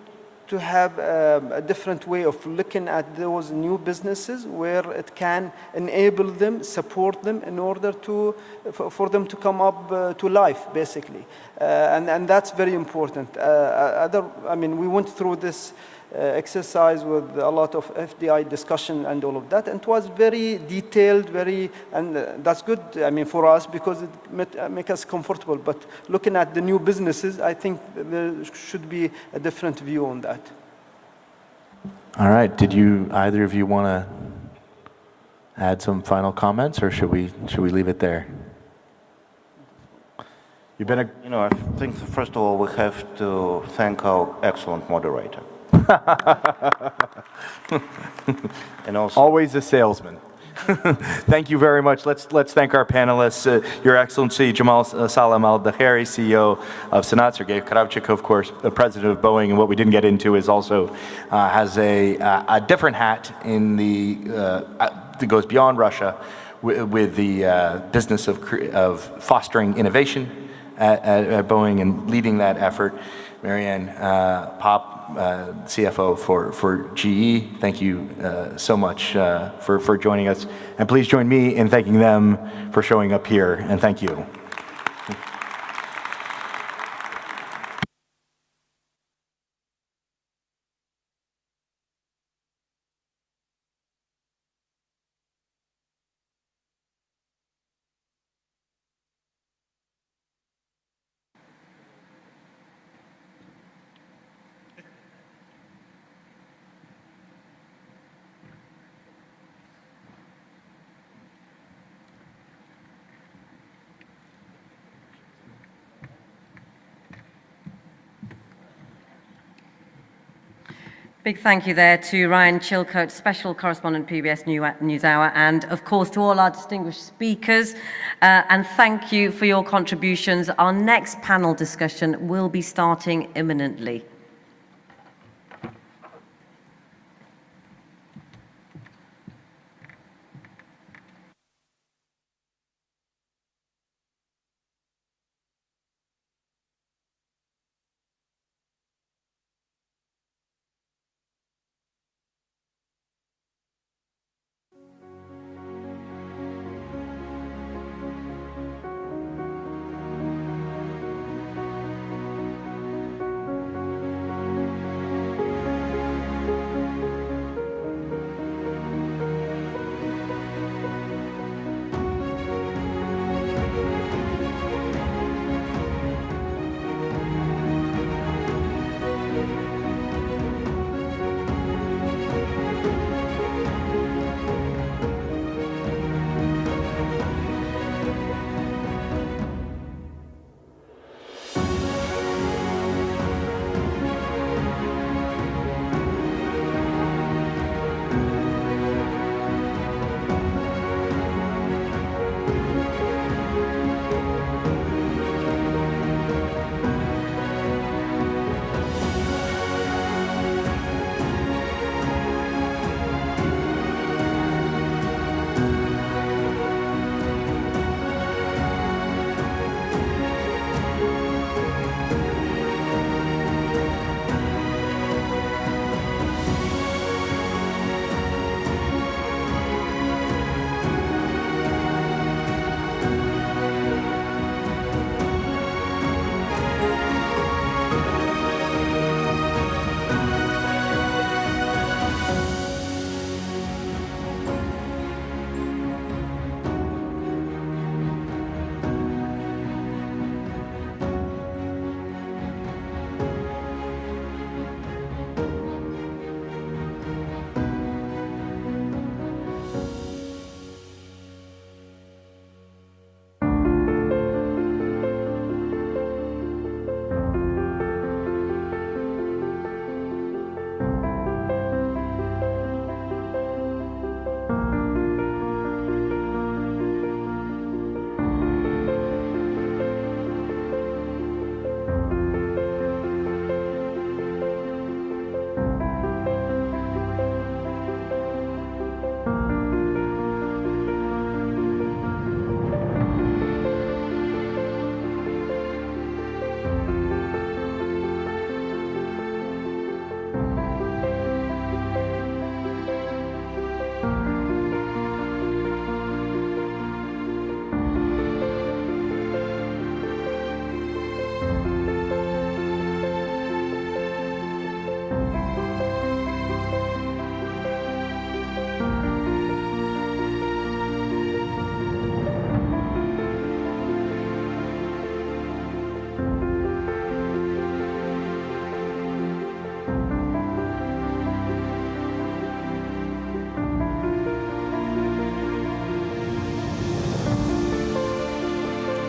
to have a different way of looking at those new businesses, where it can enable them, support them in order for them to come up to life, basically. And that's very important. We went through this exercise with a lot of FDI discussion and all of that, and it was very detailed, and that's good, for us, because it makes us comfortable. But looking at the new businesses, I think there should be a different view on that. All right. Did either of you want to add some final comments, or should we leave it there? You've been I think first of all we have to thank our excellent moderator. And also, always a salesman. Thank you very much. Let's thank our panelists. Your Excellency Jamal Salam Al-Dakhari, CEO of Sanat, Sergei Kravchuk, of course, the president of Boeing, and what we didn't get into is also has a different hat in that goes beyond Russia with the business of fostering innovation at Boeing and leading that effort. Marianne Pop, CFO for GE, thank you so much for joining us. And please join me in thanking them for showing up here, and thank you. Big thank you there to Ryan Chilcote, Special Correspondent, PBS NewsHour, and of course to all our distinguished speakers. And thank you for your contributions. Our next panel discussion will be starting imminently.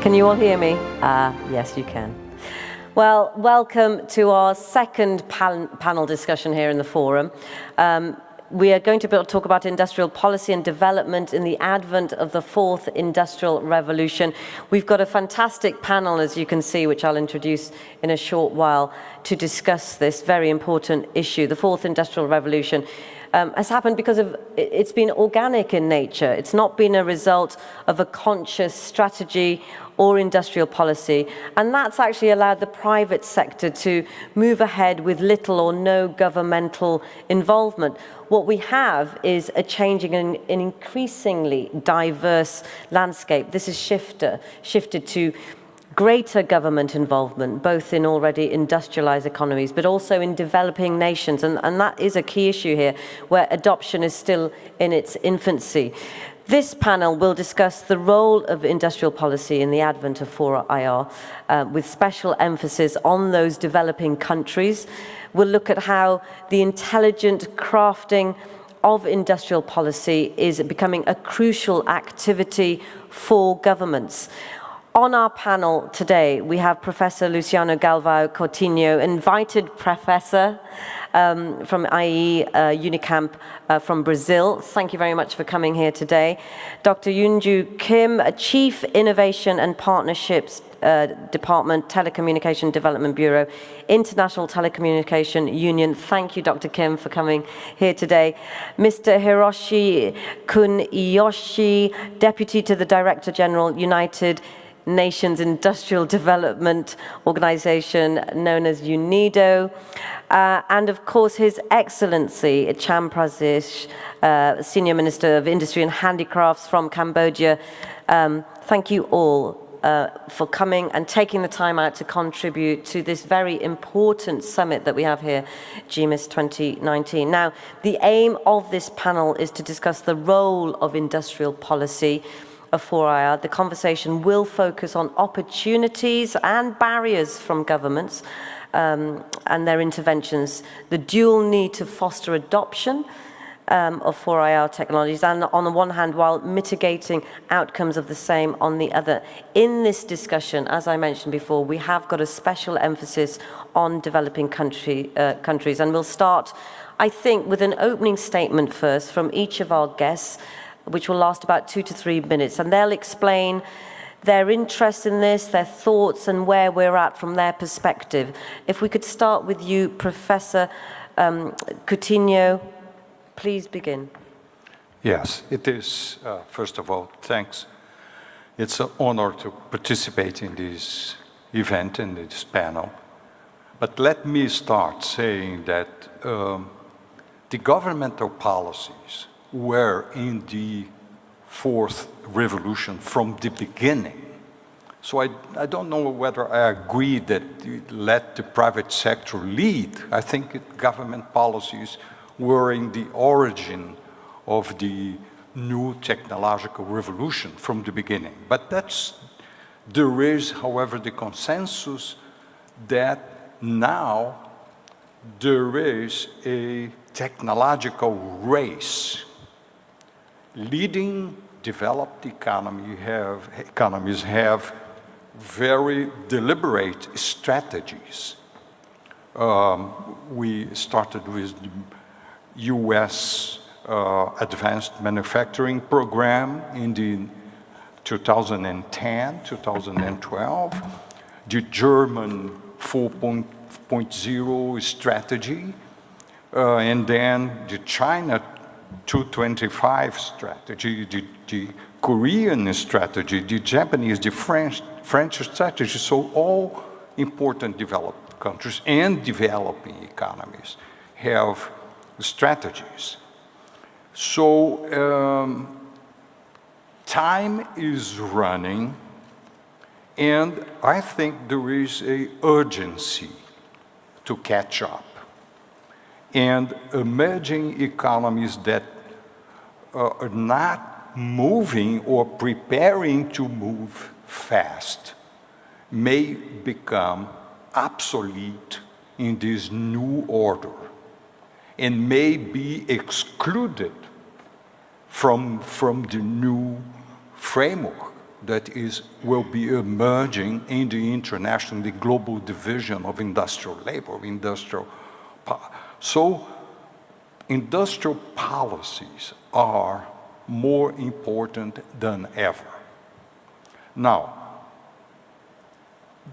Can you all hear me? Yes, you can. Well, welcome to our second panel discussion here in the forum. We are going to talk about industrial policy and development in the advent of the fourth industrial revolution. We've got a fantastic panel, as you can see, which I'll introduce in a short while, to discuss this very important issue. The fourth industrial revolution has happened because it's been organic in nature. It's not been a result of a conscious strategy or industrial policy, and that's actually allowed the private sector to move ahead with little or no governmental involvement. What we have is a changing and an increasingly diverse landscape. This has shifted to greater government involvement, both in already industrialized economies, but also in developing nations. And that is a key issue here, where adoption is still in its infancy. This panel will discuss the role of industrial policy in the advent of 4IR, with special emphasis on those developing countries. We'll look at how the intelligent crafting of industrial policy is becoming a crucial activity for governments. On our panel today, we have Professor Luciano Galvão Coutinho, invited professor from IE-UNICAMP from Brazil. Thank you very much for coming here today. Dr. Yoonju Kim, Chief Innovation and Partnerships Department, Telecommunication Development Bureau, International Telecommunication Union. Thank you, Dr. Kim, for coming here today. Mr. Hiroshi Kuniyoshi, Deputy to the Director General, United Nations Industrial Development Organization, known as UNIDO. And of course, His Excellency Cham Pradesh, Senior Minister of Industry and Handicrafts from Cambodia. Thank you all for coming and taking the time out to contribute to this very important summit that we have here, GMIS 2019. Now, the aim of this panel is to discuss the role of industrial policy of 4IR. The conversation will focus on opportunities and barriers from governments and their interventions, the dual need to foster adoption of 4IR technologies, and on the one hand, while mitigating outcomes of the same on the other. In this discussion, as I mentioned before, we have got a special emphasis on developing countries, and we'll start, I think, with an opening statement first from each of our guests, which will last about 2 to 3 minutes, and they'll explain their interest in this, their thoughts, and where we're at from their perspective. If we could start with you, Professor Coutinho, please begin. Yes, it is, first of all, thanks. It's an honor to participate in this event, in this panel. But let me start saying that the governmental policies were in the fourth revolution from the beginning. So I don't know whether I agree that let the private sector lead. I think government policies were in the origin of the new technological revolution from the beginning. But there is, however, the consensus that now there is a technological race. Leading developed economies have very deliberate strategies. We started with the US Advanced Manufacturing Program in the 2010, 2012, the German 4.0 strategy, and then the China 225 strategy, the Korean strategy, the Japanese, the French strategy. So all important developed countries and developing economies have strategies. So time is running, and I think there is an urgency to catch up. And emerging economies that are not moving or preparing to move fast may become obsolete in this new order and may be excluded from the new framework that will be emerging in the global division of industrial labor, So industrial policies are more important than ever. Now,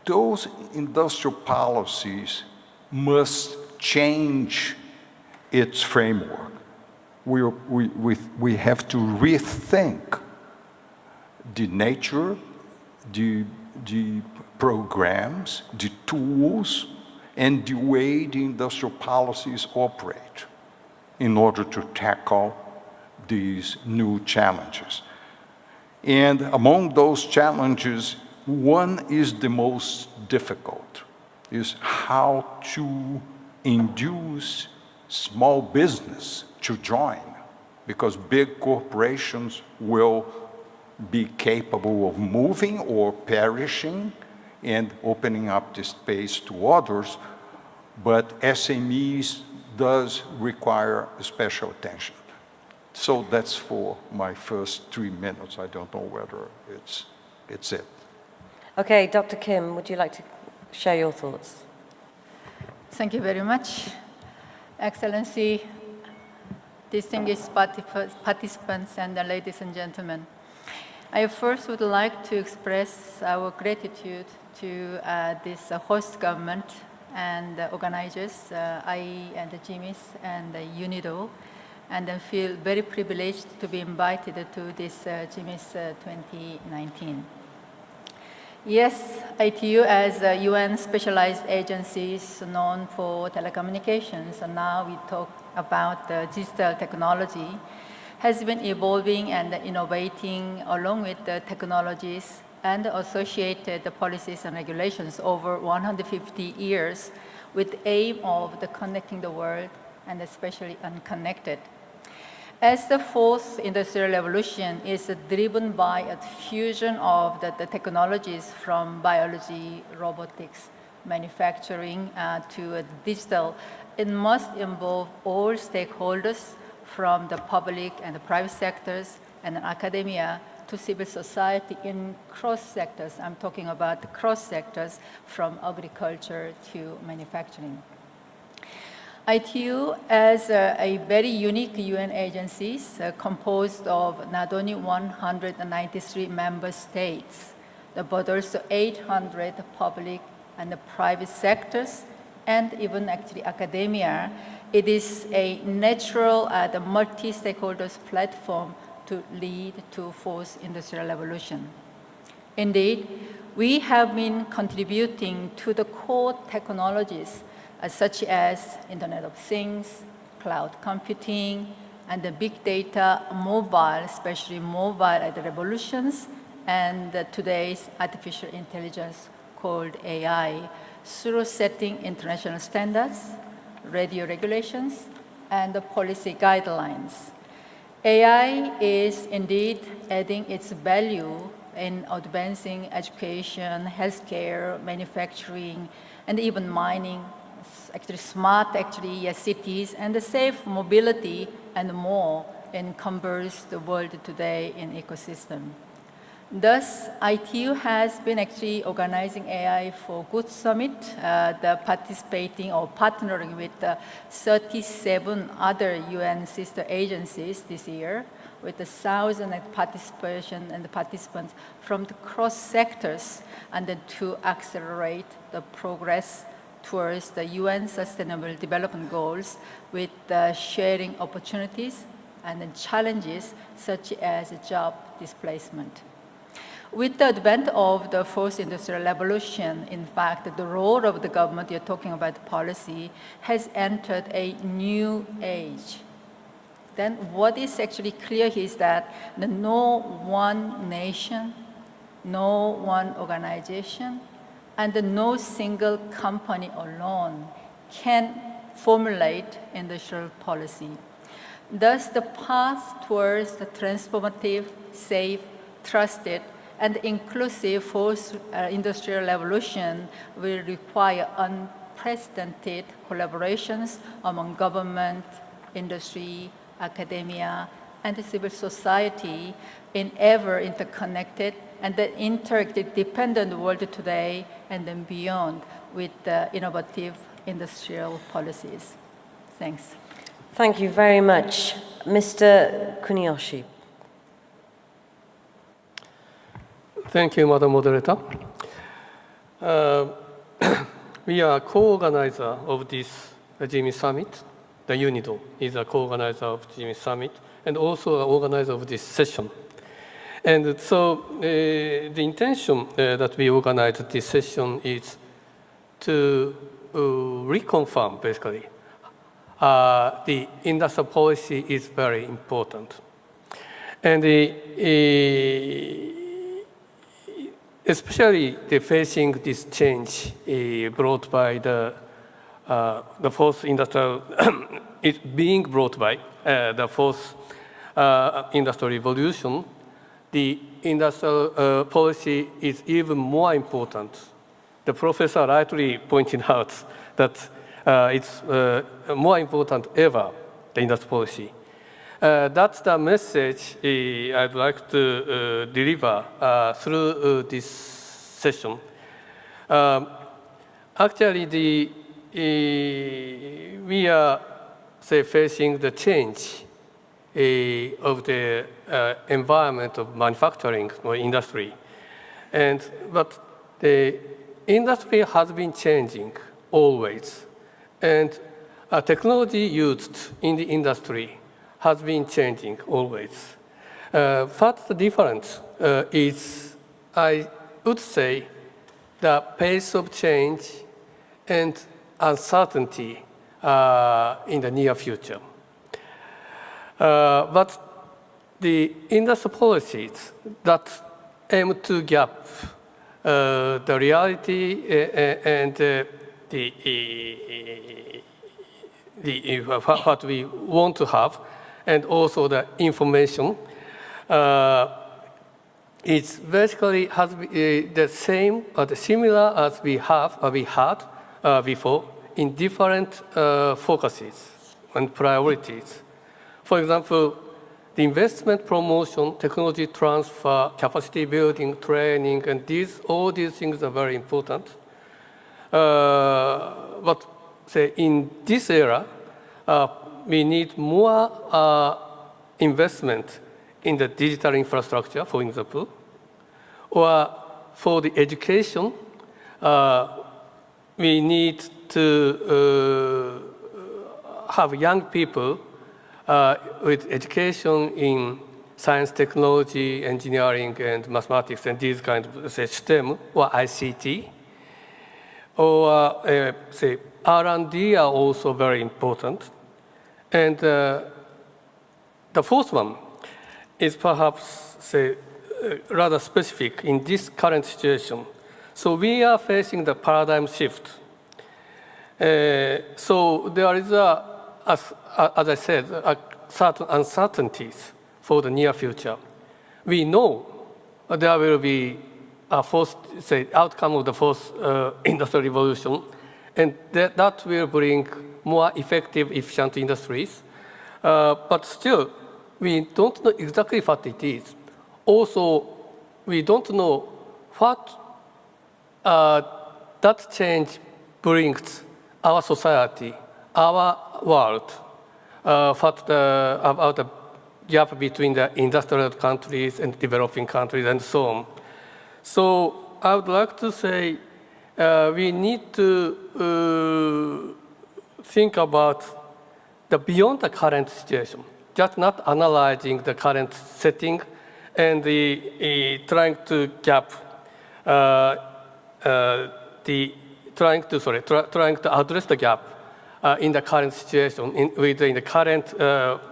those industrial policies must change its framework. We have to rethink the nature, the programs, the tools, and the way the industrial policies operate in order to tackle these new challenges. And among those challenges, one is the most difficult, is how to induce small business to join, because big corporations will be capable of moving or perishing and opening up the space to others, but SMEs does require special attention. So that's for my first 3 minutes. I don't know whether it's it. Okay, Dr. Kim, would you like to share your thoughts? Thank you very much. Excellency, distinguished participants, and ladies and gentlemen. I first would like to express our gratitude to this host government and organizers, IE and the GMIS and the UNIDO, and I feel very privileged to be invited to this GMIS 2019. Yes, ITU as a UN specialized agency is known for telecommunications, and now we talk about digital technology, has been evolving and innovating along with the technologies and associated policies and regulations over 150 years with the aim of connecting the world and especially unconnected. As the fourth industrial revolution is driven by a fusion of the technologies from biology, robotics, manufacturing to digital, it must involve all stakeholders from the public and the private sectors and academia to civil society in cross sectors. I'm talking about the cross sectors from agriculture to manufacturing. ITU as a very unique UN agency composed of not only 193 member states, but also 800 public and private sectors, and even actually academia. It is a natural multi-stakeholders platform to lead to fourth industrial revolution. Indeed, we have been contributing to the core technologies such as Internet of Things, cloud computing, and the big data, mobile, especially mobile revolutions, and today's artificial intelligence called AI, through setting international standards, radio regulations, and the policy guidelines. AI is indeed adding its value in advancing education, healthcare, manufacturing, and even mining, actually smart cities, and the safe mobility and more encumbers the world today in ecosystem. Thus, ITU has been actually organizing AI for Good Summit, participating or partnering with 37 other UN sister agencies this year, with 1,000 participation and the participants from the cross sectors, and then to accelerate the progress towards the UN Sustainable Development Goals with sharing opportunities and challenges such as job displacement. With the advent of the fourth industrial revolution, in fact, the role of the government, you're talking about policy, has entered a new age. Then what is actually clear is that no one nation, no one organization, and no single company alone can formulate industrial policy. Thus, the path towards the transformative, safe, trusted, and inclusive fourth industrial revolution will require unprecedented collaborations among government, industry, academia, and civil society in ever interconnected and the interdependent world today and then beyond with innovative industrial policies. Thanks. Thank you very much. Mr. Kuniyoshi. Thank you, Madam Moderator. We are co-organizer of this GMIS Summit. The UNIDO is a co-organizer of GMIS Summit and also an organizer of this session. And so the intention that we organized this session is to reconfirm, basically, the industrial policy is very important. And especially facing this change brought by the fourth industrial, it's being brought by the fourth industrial revolution, the industrial policy is even more important. The professor rightly pointed out that it's more important ever, the industrial policy. That's the message I'd like to deliver through this session. Actually, we are facing the change of the environment of manufacturing or industry. But the industry has been changing always. And technology used in the industry has been changing always. What's the difference is, I would say, the pace of change and uncertainty in the near future. But the industry policies that aim to gap the reality and what we want to have, and also the information, it's basically has the same or the similar as we had before in different focuses and priorities. For example, the investment promotion, technology transfer, capacity building, training, and all these things are very important. But say in this era, we need more investment in the digital infrastructure, for example, or for the education, we need to have young people with education in science, technology, engineering, and mathematics, and these kind of STEM or ICT. Or say R&D are also very important. And the fourth one is perhaps say rather specific in this current situation. So we are facing the paradigm shift. So there is as I said, certain uncertainties for the near future. We know there will be a outcome of the fourth industrial revolution, and that will bring more effective, efficient industries. But still, we don't know exactly what it is. Also, we don't know what that change brings our society, our world, about the gap between the industrial countries and developing countries and so on. So I would like to say we need to think about the beyond the current situation, just not analyzing the current setting and trying to address the gap in the current situation within the current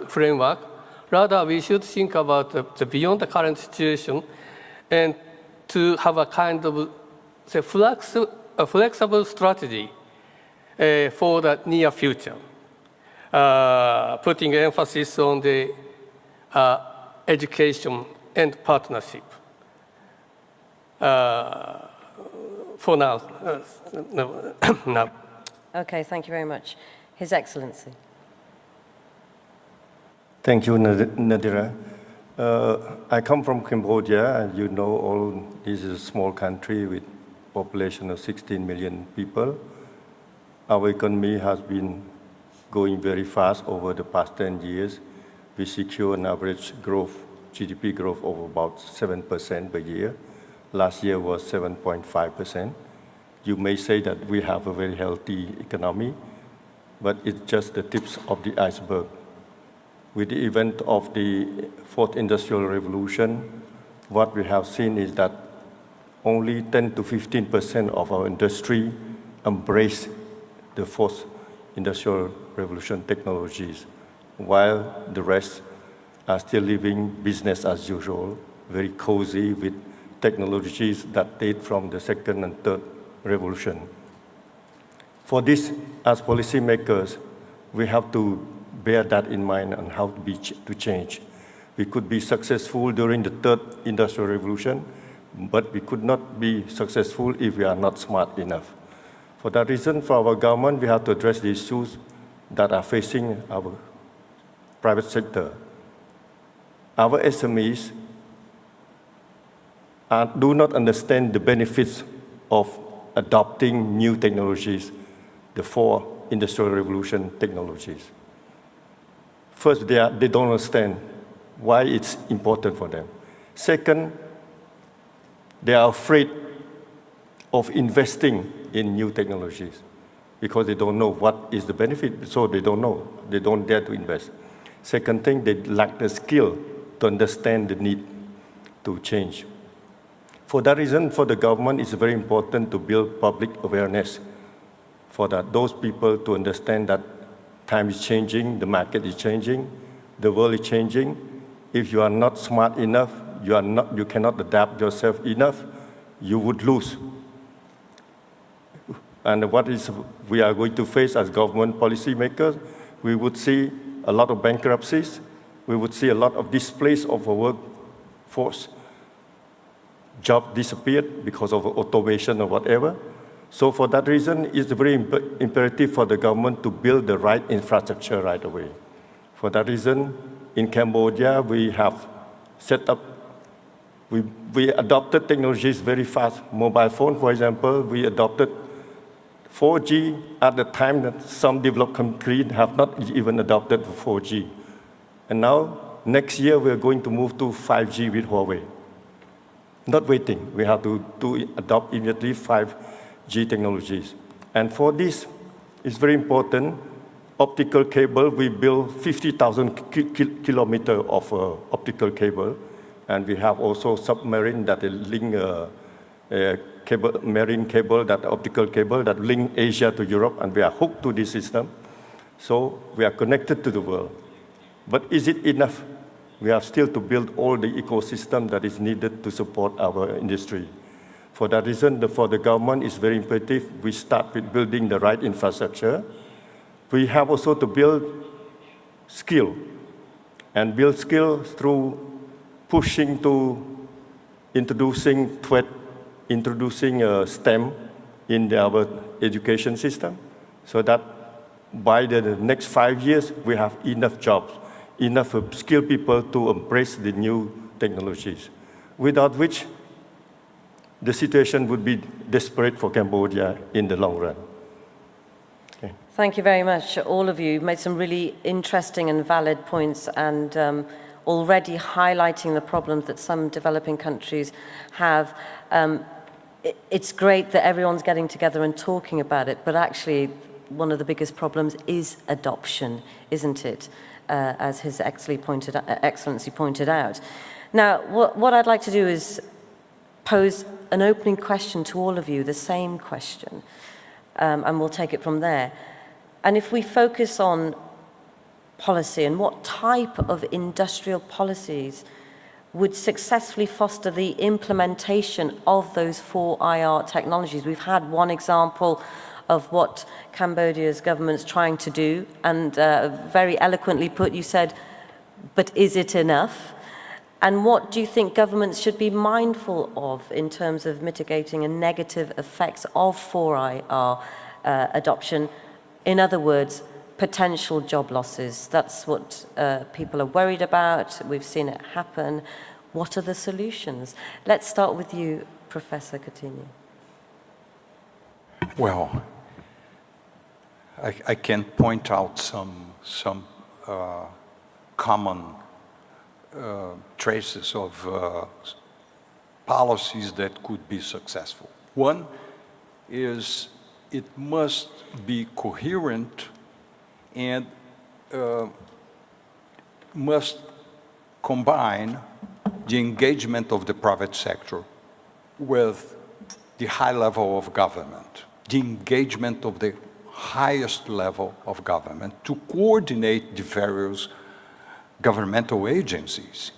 framework. Rather, we should think about the beyond the current situation and to have a kind of flexible strategy for the near future, putting emphasis on the education and partnership. For now. No. Okay, thank you very much. His Excellency. Thank you, Nadira. I come from Cambodia, and you know this is a small country with a population of 16 million people. Our economy has been going very fast over the past 10 years. We secure an average growth, GDP growth of about 7% per year. Last year was 7.5%. You may say that we have a very healthy economy, but it's just the tips of the iceberg. With the event of the fourth industrial revolution, what we have seen is that only 10 to 15% of our industry embrace the fourth industrial revolution technologies, while the rest are still living business as usual, very cozy with technologies that date from the second and third revolution. For this, as policymakers, we have to bear that in mind on how to change. We could be successful during the third industrial revolution, but we could not be successful if we are not smart enough. For that reason, for our government, we have to address the issues that are facing our private sector. Our SMEs do not understand the benefits of adopting new technologies, the 4 industrial revolution technologies. First, they don't understand why it's important for them. Second, they are afraid of investing in new technologies because they don't know what is the benefit, so they don't know. They don't dare to invest. Second thing, they lack the skill to understand the need to change. For that reason, for the government, it's very important to build public awareness for those people to understand that time is changing, the market is changing, the world is changing. If you are not smart enough, you cannot adapt yourself enough, you would lose. And what we are going to face as government policymakers, we would see a lot of bankruptcies, we would see a lot of displace of our workforce. Jobs disappeared because of automation or whatever. So for that reason, it's very imperative for the government to build the right infrastructure right away. For that reason, in Cambodia, we have set up, we adopted technologies very fast. Mobile phone, for example, we adopted 4G at the time that some developed countries have not even adopted 4G. And now, next year, we're going to move to 5G with Huawei. Not waiting, we have to adopt immediately 5G technologies. And for this, it's very important, optical cable, we build 50,000 kilometers of optical cable. And we have also submarine that link marine cable, that optical cable that link Asia to Europe, and we are hooked to this system. So we are connected to the world. But is it enough? We have still to build all the ecosystem that is needed to support our industry. For that reason, for the government, it's very imperative we start with building the right infrastructure. We have also to build skill, and build skill through pushing to introducing STEM in our education system, so that by the next 5 years, we have enough jobs, enough skilled people to embrace the new technologies, without which the situation would be desperate for Cambodia in the long run. Okay. Thank you very much, all of you. You've made some really interesting and valid points, and already highlighting the problems that some developing countries have. It's great that everyone's getting together and talking about it, but actually one of the biggest problems is adoption, isn't it? As His Excellency pointed out. Now, what I'd like to do is pose an opening question to all of you, the same question, and we'll take it from there. And if we focus on policy and what type of industrial policies would successfully foster the implementation of those 4 IR technologies. We've had one example of what Cambodia's government's trying to do, and very eloquently put, you said, but is it enough? And what do you think governments should be mindful of in terms of mitigating the negative effects of 4IR adoption? In other words, potential job losses. That's what people are worried about. We've seen it happen. What are the solutions? Let's start with you, Professor Coutinho. Well, I can point out some common traces of policies that could be successful. One is it must be coherent and must combine the engagement of the private sector with the high level of government, the engagement of the highest level of government to coordinate the various governmental agencies.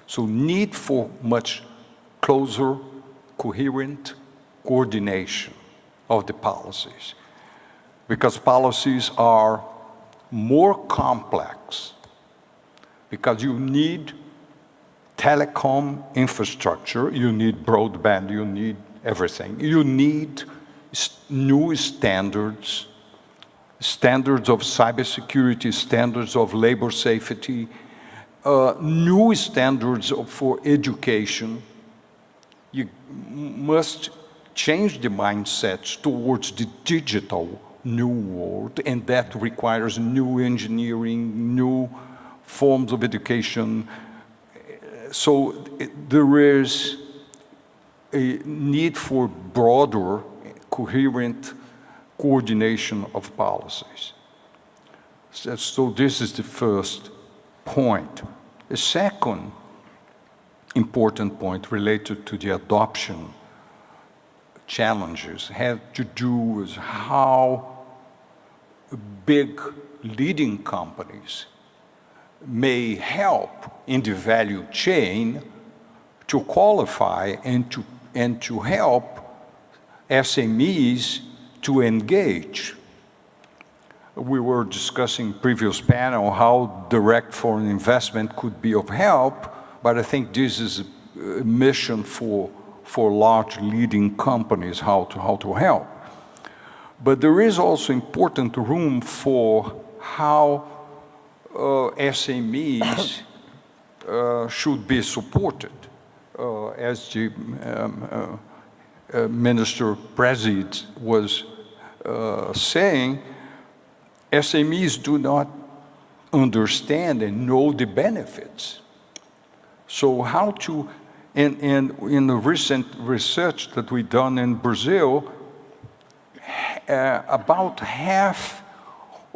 So need for much closer, coherent coordination of the policies, because policies are more complex, because you need telecom infrastructure, you need broadband, you need everything. You need new standards, standards of cybersecurity, standards of labor safety, new standards for education, you must change the mindsets towards the digital new world, and that requires new engineering, new forms of education. So there is a need for broader, coherent coordination of policies. So this is the first point. The second important point related to the adoption challenges have to do with how big leading companies may help in the value chain to qualify and to help SMEs to engage. We were discussing previous panel how direct foreign investment could be of help, but I think this is a mission for large leading companies how to help. But there is also important room for how SMEs should be supported. As the Minister President was saying, SMEs do not understand and know the benefits. So how to, and in the recent research that we've done in Brazil, about half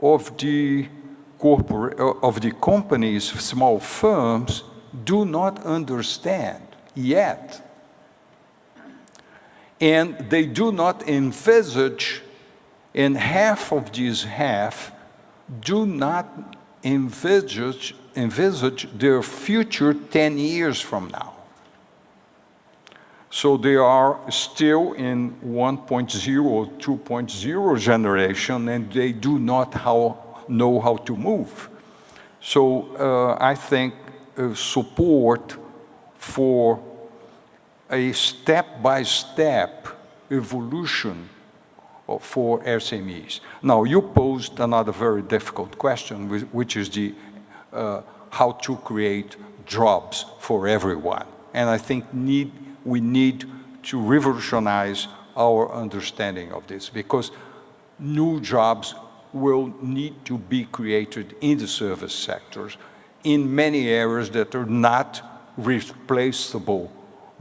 of the companies, small firms, do not understand yet. And they do not envisage, and half of these do not envisage their future 10 years from now. So they are still in 1.0, 2.0 generation, and they do not know how to move. So I think support for a step-by-step evolution for SMEs. Now, you posed another very difficult question, which is the how to create jobs for everyone. And I think we need to revolutionize our understanding of this, because new jobs will need to be created in the service sectors in many areas that are not replaceable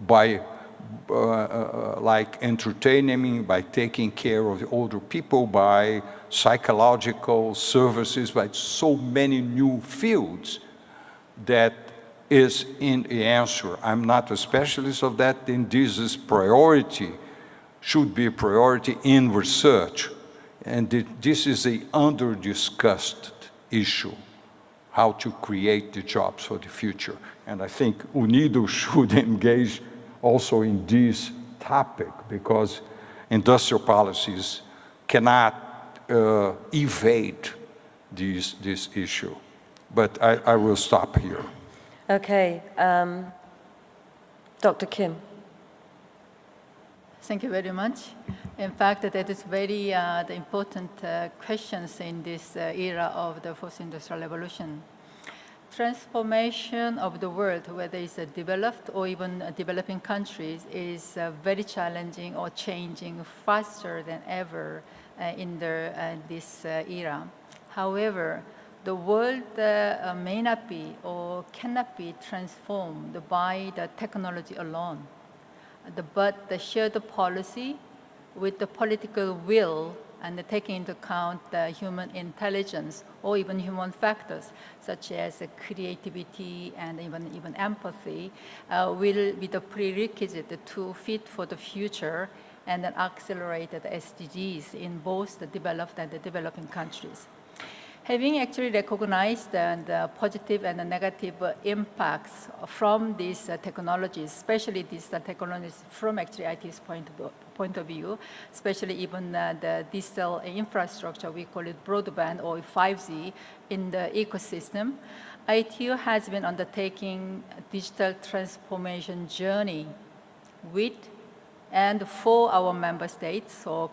by like entertaining, by taking care of the older people, by psychological services, by so many new fields that is in the answer. I'm not a specialist of that, and this is priority, should be a priority in research. And this is an under-discussed issue, how to create the jobs for the future. And I think UNIDO should engage also in this topic, because industrial policies cannot evade this issue. But I will stop here. Okay, Dr. Kim. Thank you very much. In fact, that is very the important questions in this era of the fourth industrial revolution. Transformation of the world, whether it's developed or even developing countries, is very challenging or changing faster than ever in this era. However, the world may not be or cannot be transformed by the technology alone, but the shared policy with the political will and taking into account the human intelligence or even human factors such as creativity and even empathy will be the prerequisite to fit for the future and then accelerate the SDGs in both the developed and the developing countries. Having actually recognized the positive and the negative impacts from these technologies, especially these technologies from actually IT's point of view, especially even the digital infrastructure, we call it broadband or 5G in the ecosystem, ITU has been undertaking a digital transformation journey with and for our member states, or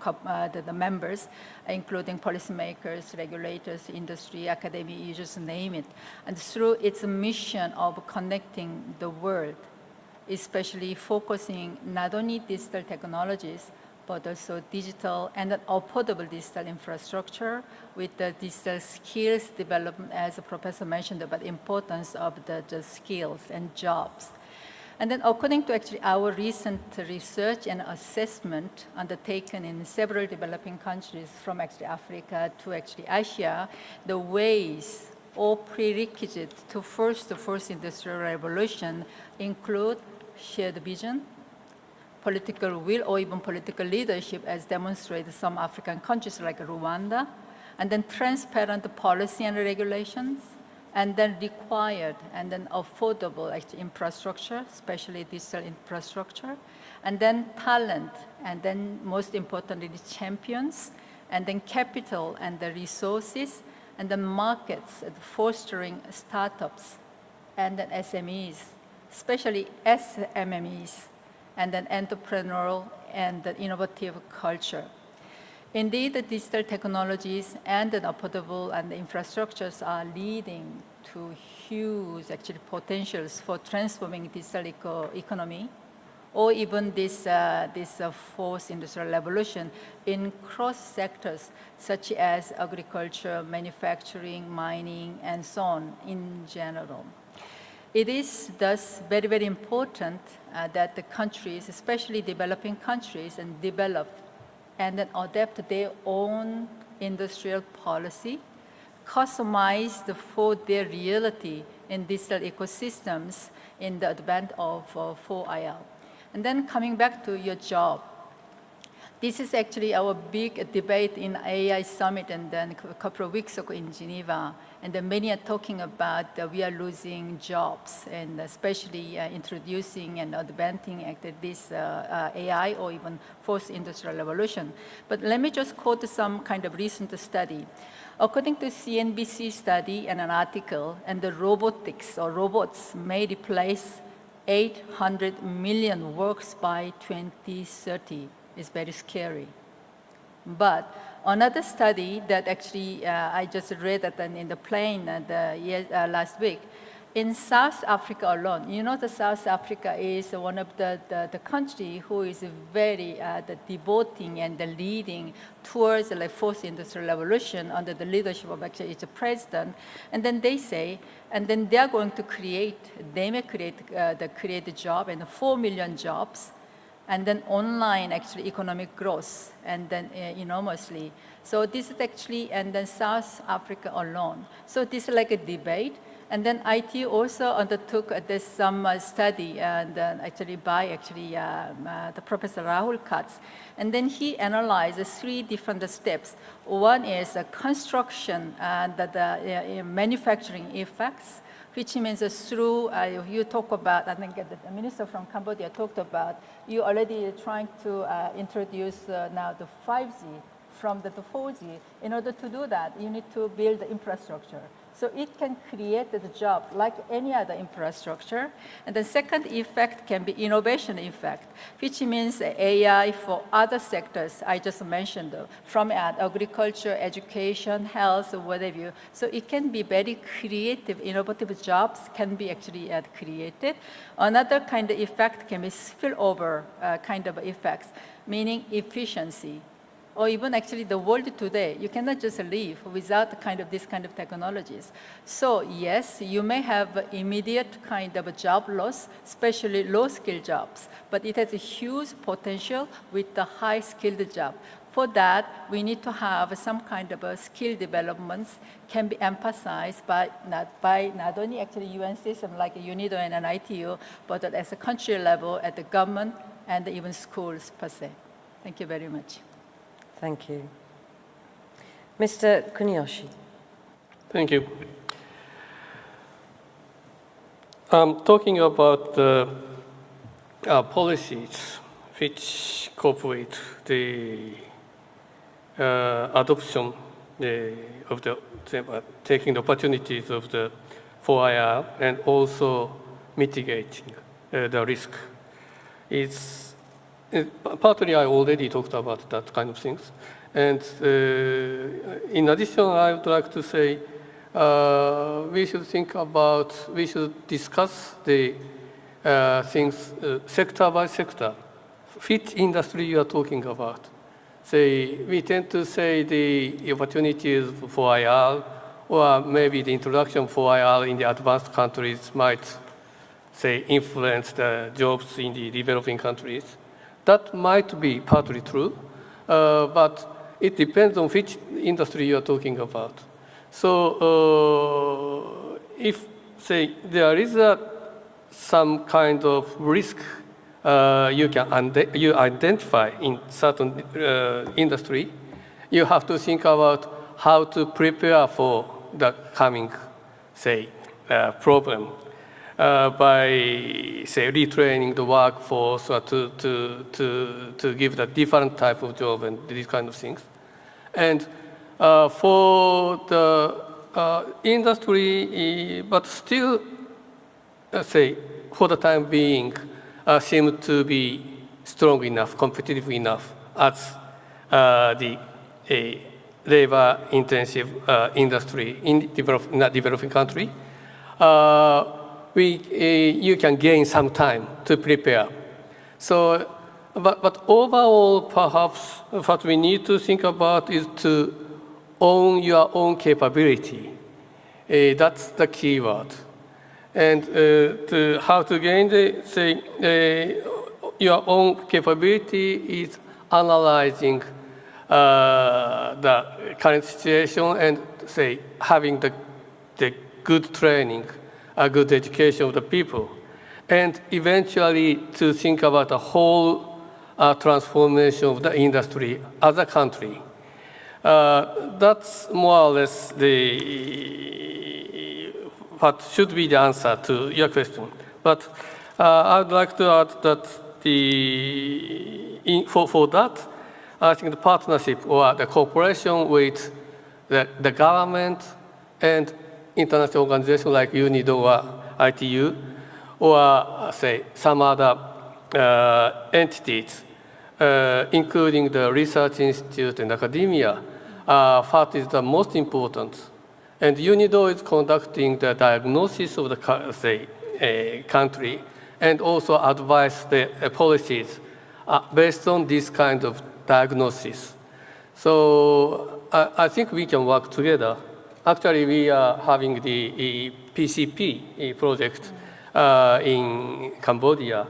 the members, including policymakers, regulators, industry, academia, you just name it. And through its mission of connecting the world, especially focusing not only digital technologies, but also digital and affordable digital infrastructure with the digital skills development, as the professor mentioned about the importance of the skills and jobs. And then according to actually our recent research and assessment undertaken in several developing countries from actually Africa to actually Asia, the ways or prerequisites to the first industrial revolution include shared vision, political will, or even political leadership, as demonstrated some African countries like Rwanda, and then transparent policy and regulations, and then required and then affordable actually infrastructure, especially digital infrastructure, and then talent, and then most importantly, the champions, and then capital and the resources, and the markets fostering startups, and then SMEs, especially SMMEs, and then entrepreneurial and the innovative culture. Indeed, the digital technologies and the affordable and the infrastructures are leading to huge actually potentials for transforming digital economy, or even this fourth industrial revolution in cross sectors such as agriculture, manufacturing, mining, and so on in general. It is thus very, very important that the countries, especially developing countries, and develop and then adapt their own industrial policy, customized for their reality in digital ecosystems in the advent of 4IL. And then coming back to your job, this is actually our big debate in AI Summit and then a couple of weeks ago in Geneva. And then many are talking about we are losing jobs, and especially introducing and advancing this AI or even fourth industrial revolution. But let me just quote some kind of recent study. According to CNBC study and an article, and the robotics or robots may replace 800 million works by 2030. It's very scary. But another study that actually I just read that in the plane last week, in South Africa alone, you know that South Africa is one of the country who is very devoting and the leading towards the fourth industrial revolution under the leadership of actually its president. And then they say, and then they are going to they may create the job and 4 million jobs, and then online actually economic growth, and then enormously. So this is actually, and then South Africa alone. So this is like a debate. And then IT also undertook some study, and actually by the Professor Rahul Katz. And then he analyzed 3 different steps. One is construction and the manufacturing effects, which means through, you talk about, I think the minister from Cambodia talked about, you already trying to introduce now the 5G from the 4G. In order to do that, you need to build the infrastructure. So it can create the job like any other infrastructure. And the second effect can be innovation effect, which means AI for other sectors I just mentioned, from agriculture, education, health, whatever. So it can be very creative, innovative jobs can be actually created. Another kind of effect can be spillover kind of effects, meaning efficiency. Or even actually the world today, you cannot just live without this kind of technologies. So yes, you may have immediate kind of a job loss, especially low-skilled jobs, but it has a huge potential with the high-skilled job. For that, we need to have some kind of a skill developments can be emphasized by not only actually UN system like UNIDO and an ITU, but at a country level, at the government, and even schools per se. Thank you very much. Thank you. Mr. Kuniyoshi. Thank you. Talking about the policies which cooperate the adoption of taking the opportunities of the 4IR and also mitigating the risk. Partly, I already talked about that kind of things. And in addition, I would like to say we should discuss the things sector by sector. Which industry you are talking about? Say, we tend to say the opportunities for IR, or maybe the introduction for IR in the advanced countries might, say, influence the jobs in the developing countries. That might be partly true, but it depends on which industry you are talking about. So if, say, there is some kind of risk you identify in certain industry, you have to think about how to prepare for the coming, say, problem by, say, retraining the workforce or to give the different type of job and these kind of things. And for the industry, but still, say, for the time being, seem to be strong enough, competitive enough as the labor-intensive industry in developing country. You can gain some time to prepare. So, but overall, perhaps what we need to think about is to own your own capability. That's the key word. And how to gain your own capability is analyzing the current situation and, say, having the good training, a good education of the people, and eventually to think about the whole transformation of the industry as a country. That's more or less what should be the answer to your question. But I would like to add that for that, I think the partnership or the cooperation with the government and international organizations like UNIDO or ITU, or say some other entities, including the research institute and academia, what is the most important. And UNIDO is conducting the diagnosis of the country and also advise the policies based on this kind of diagnosis. So I think we can work together. Actually, we are having the PCP project in Cambodia.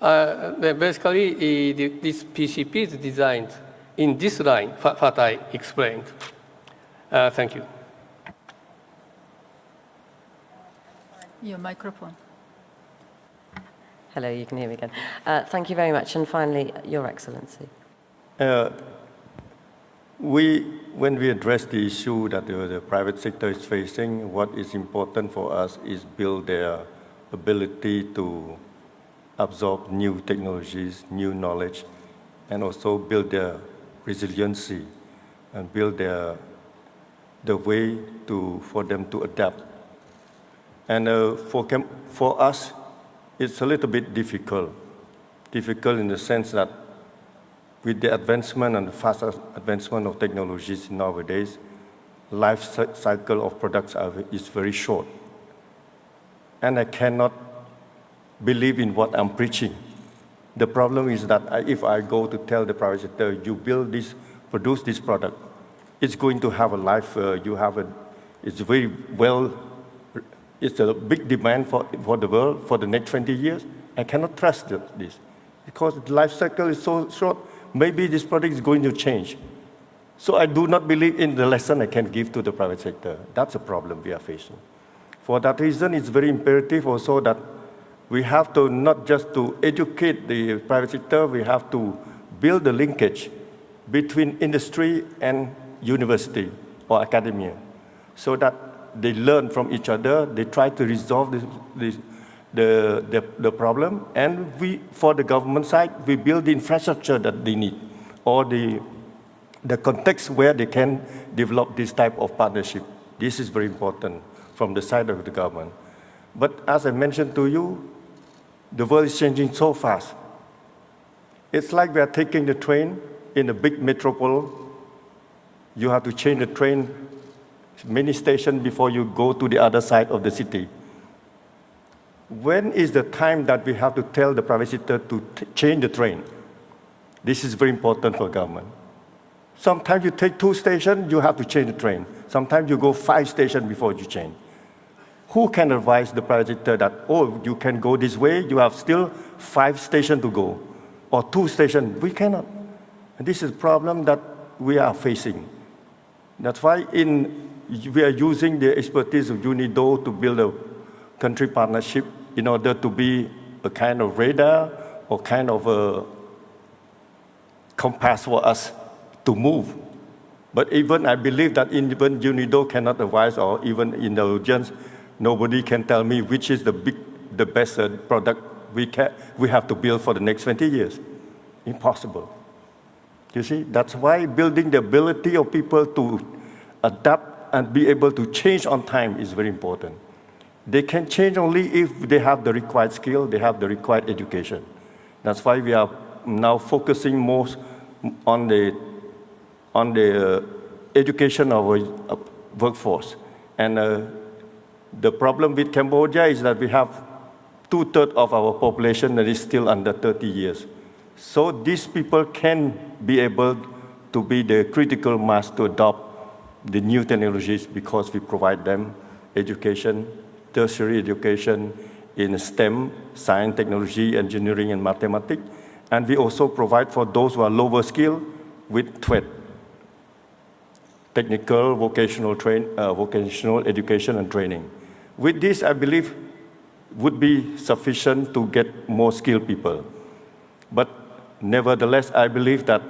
Basically, this PCP is designed in this line, what I explained. Thank you. Your microphone. Hello, you can hear me again. Thank you very much. And finally, Your Excellency. When we address the issue that the private sector is facing, what is important for us is build their ability to absorb new technologies, new knowledge, and also build their resiliency and build the way for them to adapt. And for us, it's a little bit difficult in the sense that with the advancement and the fast advancement of technologies nowadays, life cycle of products is very short. And I cannot believe in what I'm preaching. The problem is that if I go to tell the private sector, you build this, produce this product, it's going to have a life, it's very well, it's a big demand for the world for the next 20 years. I cannot trust this because the life cycle is so short. Maybe this product is going to change. So I do not believe in the lesson I can give to the private sector. That's a problem we are facing. For that reason, it's very imperative also that we have to not just to educate the private sector, we have to build the linkage between industry and university or academia so that they learn from each other, they try to resolve the problem, and for the government side, we build the infrastructure that they need, or the context where they can develop this type of partnership. This is very important from the side of the government. But as I mentioned to you, the world is changing so fast. It's like we are taking the train in a big metropole. You have to change the train many stations before you go to the other side of the city. when is the time that we have to tell the private sector to change the train? This is very important for government. Sometimes you take 2 stations, you have to change the train. Sometimes you go 5 stations before you change. Who can advise the private sector that, oh, you can go this way, you have still 5 stations to go, or 2 stations? We cannot. And this is a problem that we are facing. That's why we are using the expertise of UNIDO to build a country partnership in order to be a kind of radar or kind of a compass for us to move. But even I believe that even UNIDO cannot advise, or even in the audience, nobody can tell me which is the best product we have to build for the next 20 years. Impossible. You see, that's why building the ability of people to adapt and be able to change on time is very important. They can change only if they have the required skill, they have the required education. That's why we are now focusing most on the education of our workforce. And the problem with Cambodia is that we have 2/3 of our population that is still under 30 years. So these people can be able to be the critical mass to adopt the new technologies because we provide them education, tertiary education in STEM, science, technology, engineering, and mathematics. And we also provide for those who are lower skilled with TWED, technical, vocational education and training. With this, I believe, would be sufficient to get more skilled people. But nevertheless, I believe that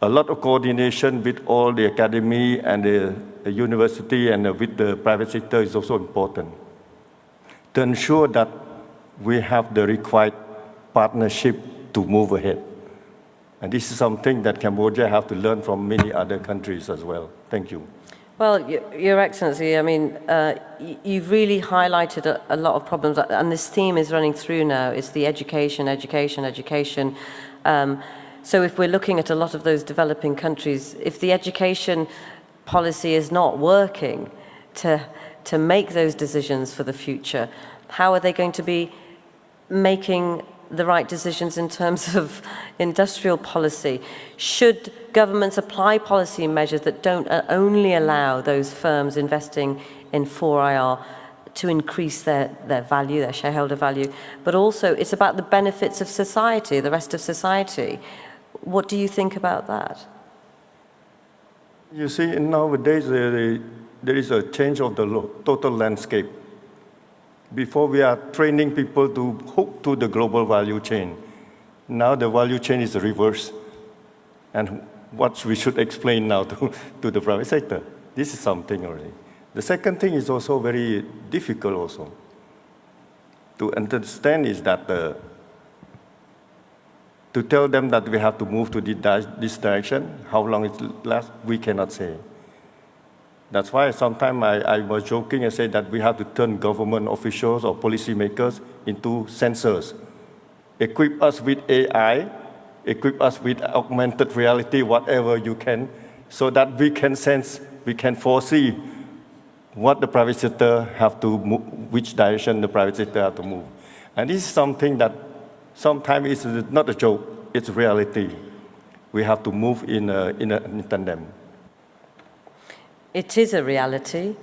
a lot of coordination with all the academy and the university and with the private sector is also important to ensure that we have the required partnership to move ahead. And this is something that Cambodia have to learn from many other countries as well. Thank you. Well, Your Excellency, I mean, you've really highlighted a lot of problems, and this theme is running through now. It's the education. So if we're looking at a lot of those developing countries, if the education policy is not working to make those decisions for the future, how are they going to be making the right decisions in terms of industrial policy? Should governments apply policy measures that don't only allow those firms investing in 4IR to increase their value, their shareholder value, but also it's about the benefits of society, the rest of society? What do you think about that? You see, nowadays there is a change of the total landscape. Before we are training people to hook to the global value chain. Now the value chain is reversed. And what we should explain now to the private sector. This is something already. The second thing is also very difficult also to understand is that to tell them that we have to move to this direction, how long it lasts, we cannot say. That's why sometimes I was joking and said that we have to turn government officials or policymakers into sensors. Equip us with AI, equip us with augmented reality, whatever you can, so that we can sense, we can foresee what the private sector have to move, which direction the private sector have to move. And this is something that sometimes is not a joke, it's reality. We have to move in tandem. It is a reality,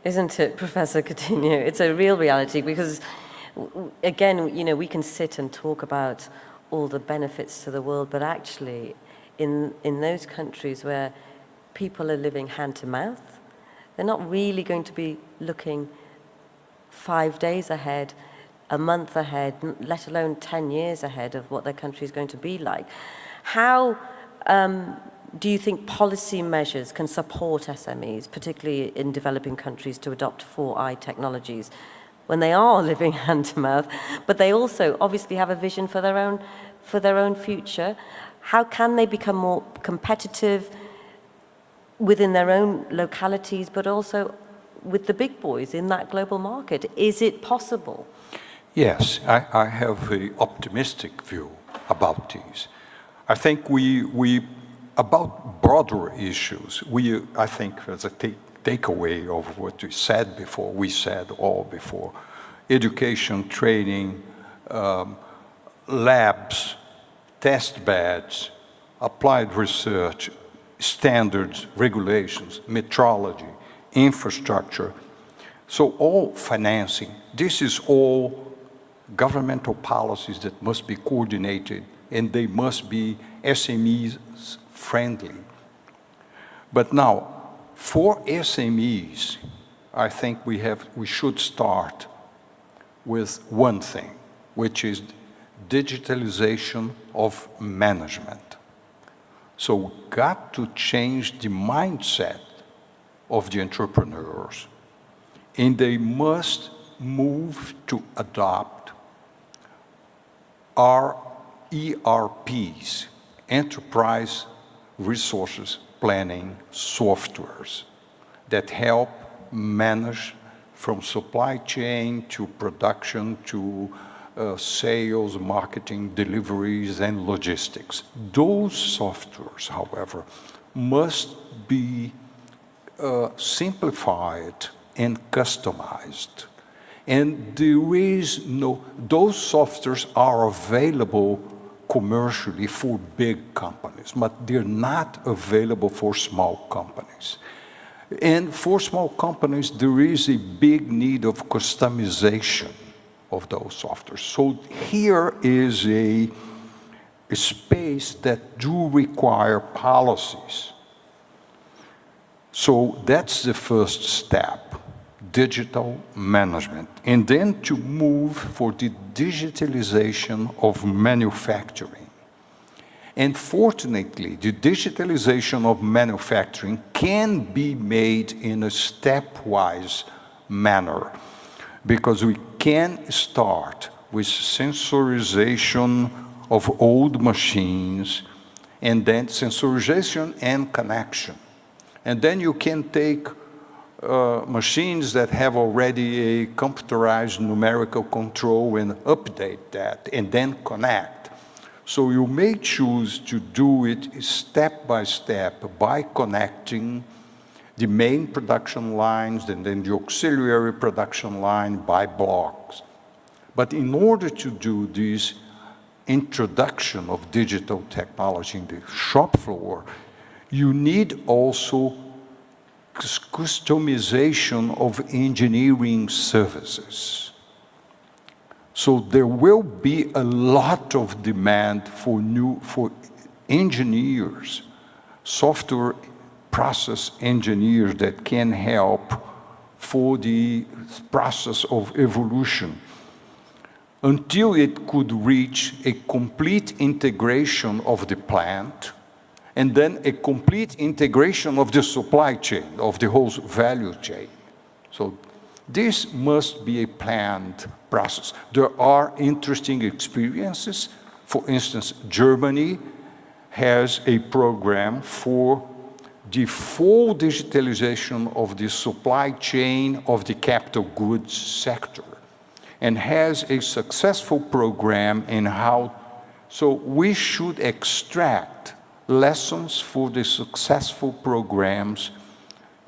isn't it, Professor Coutinho? It's a real reality because, again, you know, we can sit and talk about all the benefits to the world, but actually, in those countries where people are living hand to mouth, they're not really going to be looking 5 days ahead, a month ahead, let alone 10 years ahead of what their country is going to be like. How do you think policy measures can support SMEs, particularly in developing countries, to adopt 4I technologies when they are living hand to mouth, but they also obviously have a vision for their own future? How can they become more competitive within their own localities, but also with the big boys in that global market? Is it possible? Yes, I have an optimistic view about these. I think about broader issues, I think as a takeaway of what we said before, education, training, labs, test beds, applied research, standards, regulations, metrology, infrastructure. So all financing, this is all governmental policies that must be coordinated, and they must be SMEs friendly. But now, for SMEs, I think we should start with one thing, which is digitalization of management. So we got to change the mindset of the entrepreneurs, and they must move to adopt our ERPs, enterprise resources planning softwares that help manage from supply chain to production to sales, marketing, deliveries, and logistics. Those softwares, however, must be simplified and customized. And there is no, those softwares are available commercially for big companies, but they're not available for small companies. And for small companies, there is a big need of customization of those softwares. So here is a space that do require policies. So that's the first step, digital management. And then to move for the digitalization of manufacturing. And fortunately, the digitalization of manufacturing can be made in a stepwise manner, because we can start with sensorization of old machines, and then sensorization and connection. And then you can take machines that have already a computerized numerical control and update that, and then connect. So you may choose to do it step by step by connecting the main production lines and then the auxiliary production line by blocks. But in order to do this introduction of digital technology in the shop floor, you need also customization of engineering services. So there will be a lot of demand for engineers, software process engineers that can help for the process of evolution until it could reach a complete integration of the plant, and then a complete integration of the supply chain, of the whole value chain. So this must be a planned process. There are interesting experiences. For instance, Germany has a program for the full digitalization of the supply chain of the capital goods sector, and has a successful program in how, so we should extract lessons for the successful programs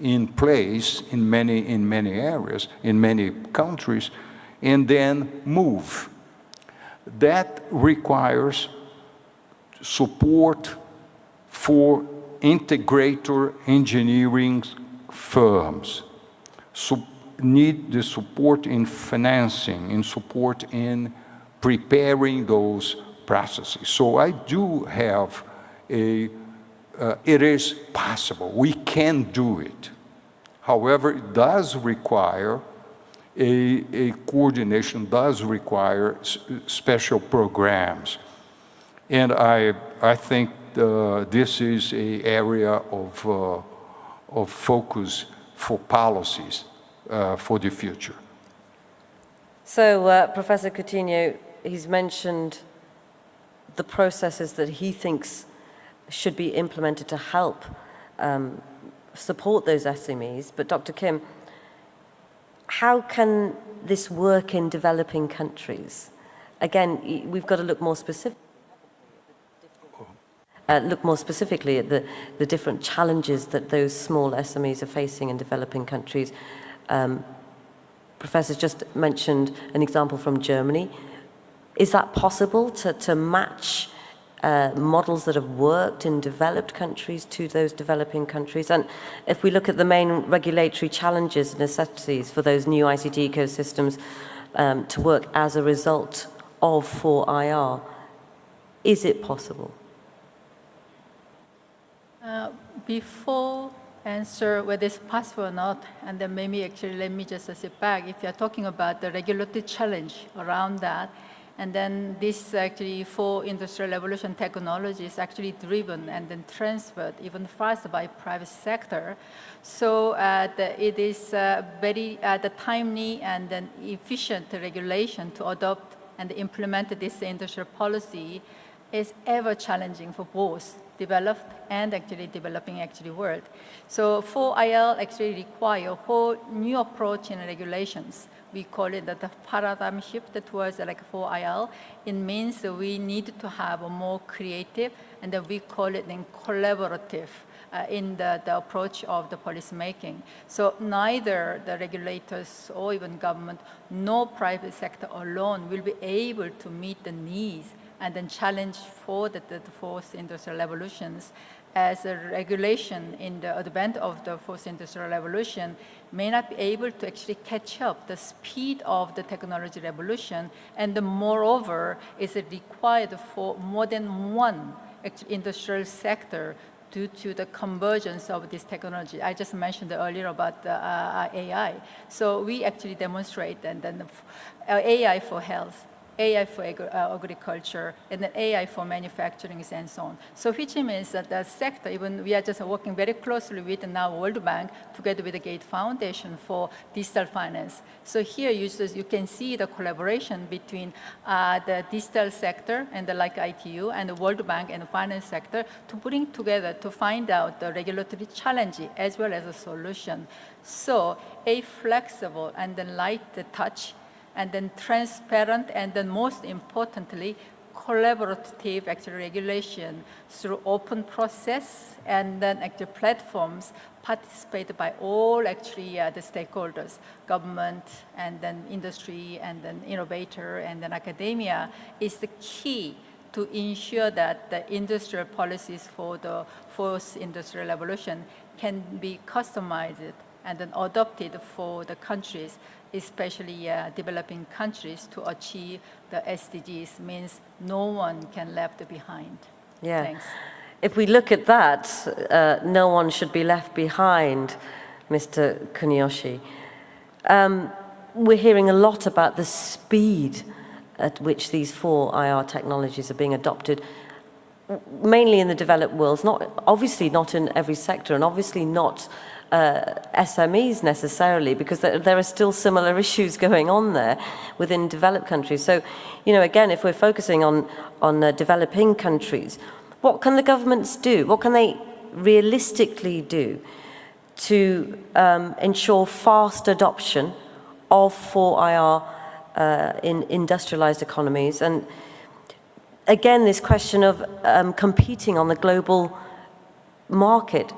in place in many areas, in many countries, and then move. That requires support for integrator engineering firms, need the support in financing, in support in preparing those processes. So I do have it is possible, we can do it. However, it does require a coordination, does require special programs. And I think this is an area of focus for policies for the future. So, Professor Coutinho, he's mentioned the processes that he thinks should be implemented to help support those SMEs. But Dr. Kim, how can this work in developing countries? Again, we've got to look more specific. Look more specifically at the different challenges that those small SMEs are facing in developing countries. Professor's just mentioned an example from Germany. Is that possible to match models that have worked in developed countries to those developing countries? And if we look at the main regulatory challenges and necessities for those new ICT ecosystems to work as a result of 4IR, is it possible? Before answer whether it's possible or not, and then maybe actually let me just sit back. If you're talking about the regulatory challenge around that, and then this actually for industrial revolution technology is actually driven and then transferred even faster by private sector. So it is very timely and then efficient regulation to adopt and implement this industrial policy is ever challenging for both developed and actually developing world. So 4IL actually require a whole new approach in regulations. We call it the paradigm shift towards like 4IL. It means that we need to have a more creative, and then we call it then collaborative in the approach of the policy making. So neither the regulators or even government nor private sector alone will be able to meet the needs and then challenge for the fourth industrial revolutions, as a regulation in the advent of the fourth industrial revolution may not be able to actually catch up the speed of the technology revolution, and moreover is it required for more than one industrial sector due to the convergence of this technology. I just mentioned earlier about the AI. So we actually demonstrate and then AI for health, AI for agriculture, and then AI for manufacturing and so on. So which means that the sector, even we are just working very closely with now World Bank together with the Gates Foundation for digital finance. So here you can see the collaboration between the digital sector and the like ITU and the World Bank and the finance sector to bring together to find out the regulatory challenge as well as a solution. So a flexible and then light touch and then transparent, and then most importantly, collaborative actually regulation through open process, and then actually platforms participated by all actually the stakeholders, government, and then industry, and then innovator, and then academia is the key to ensure that the industrial policies for the fourth industrial revolution can be customized and then adopted for the countries, especially developing countries, to achieve the SDGs, means no one can left behind. Yeah. Thanks. If we look at that, no one should be left behind, Mr. Kuniyoshi. We're hearing a lot about the speed at which these 4IR technologies are being adopted, mainly in the developed world, obviously not in every sector, and obviously not SMEs necessarily, because there are still similar issues going on there within developed countries. So, again, if we're focusing on developing countries, what can the governments do? What can they realistically do to ensure fast adoption of 4IR in industrialized economies? And again, this question of competing on the global market.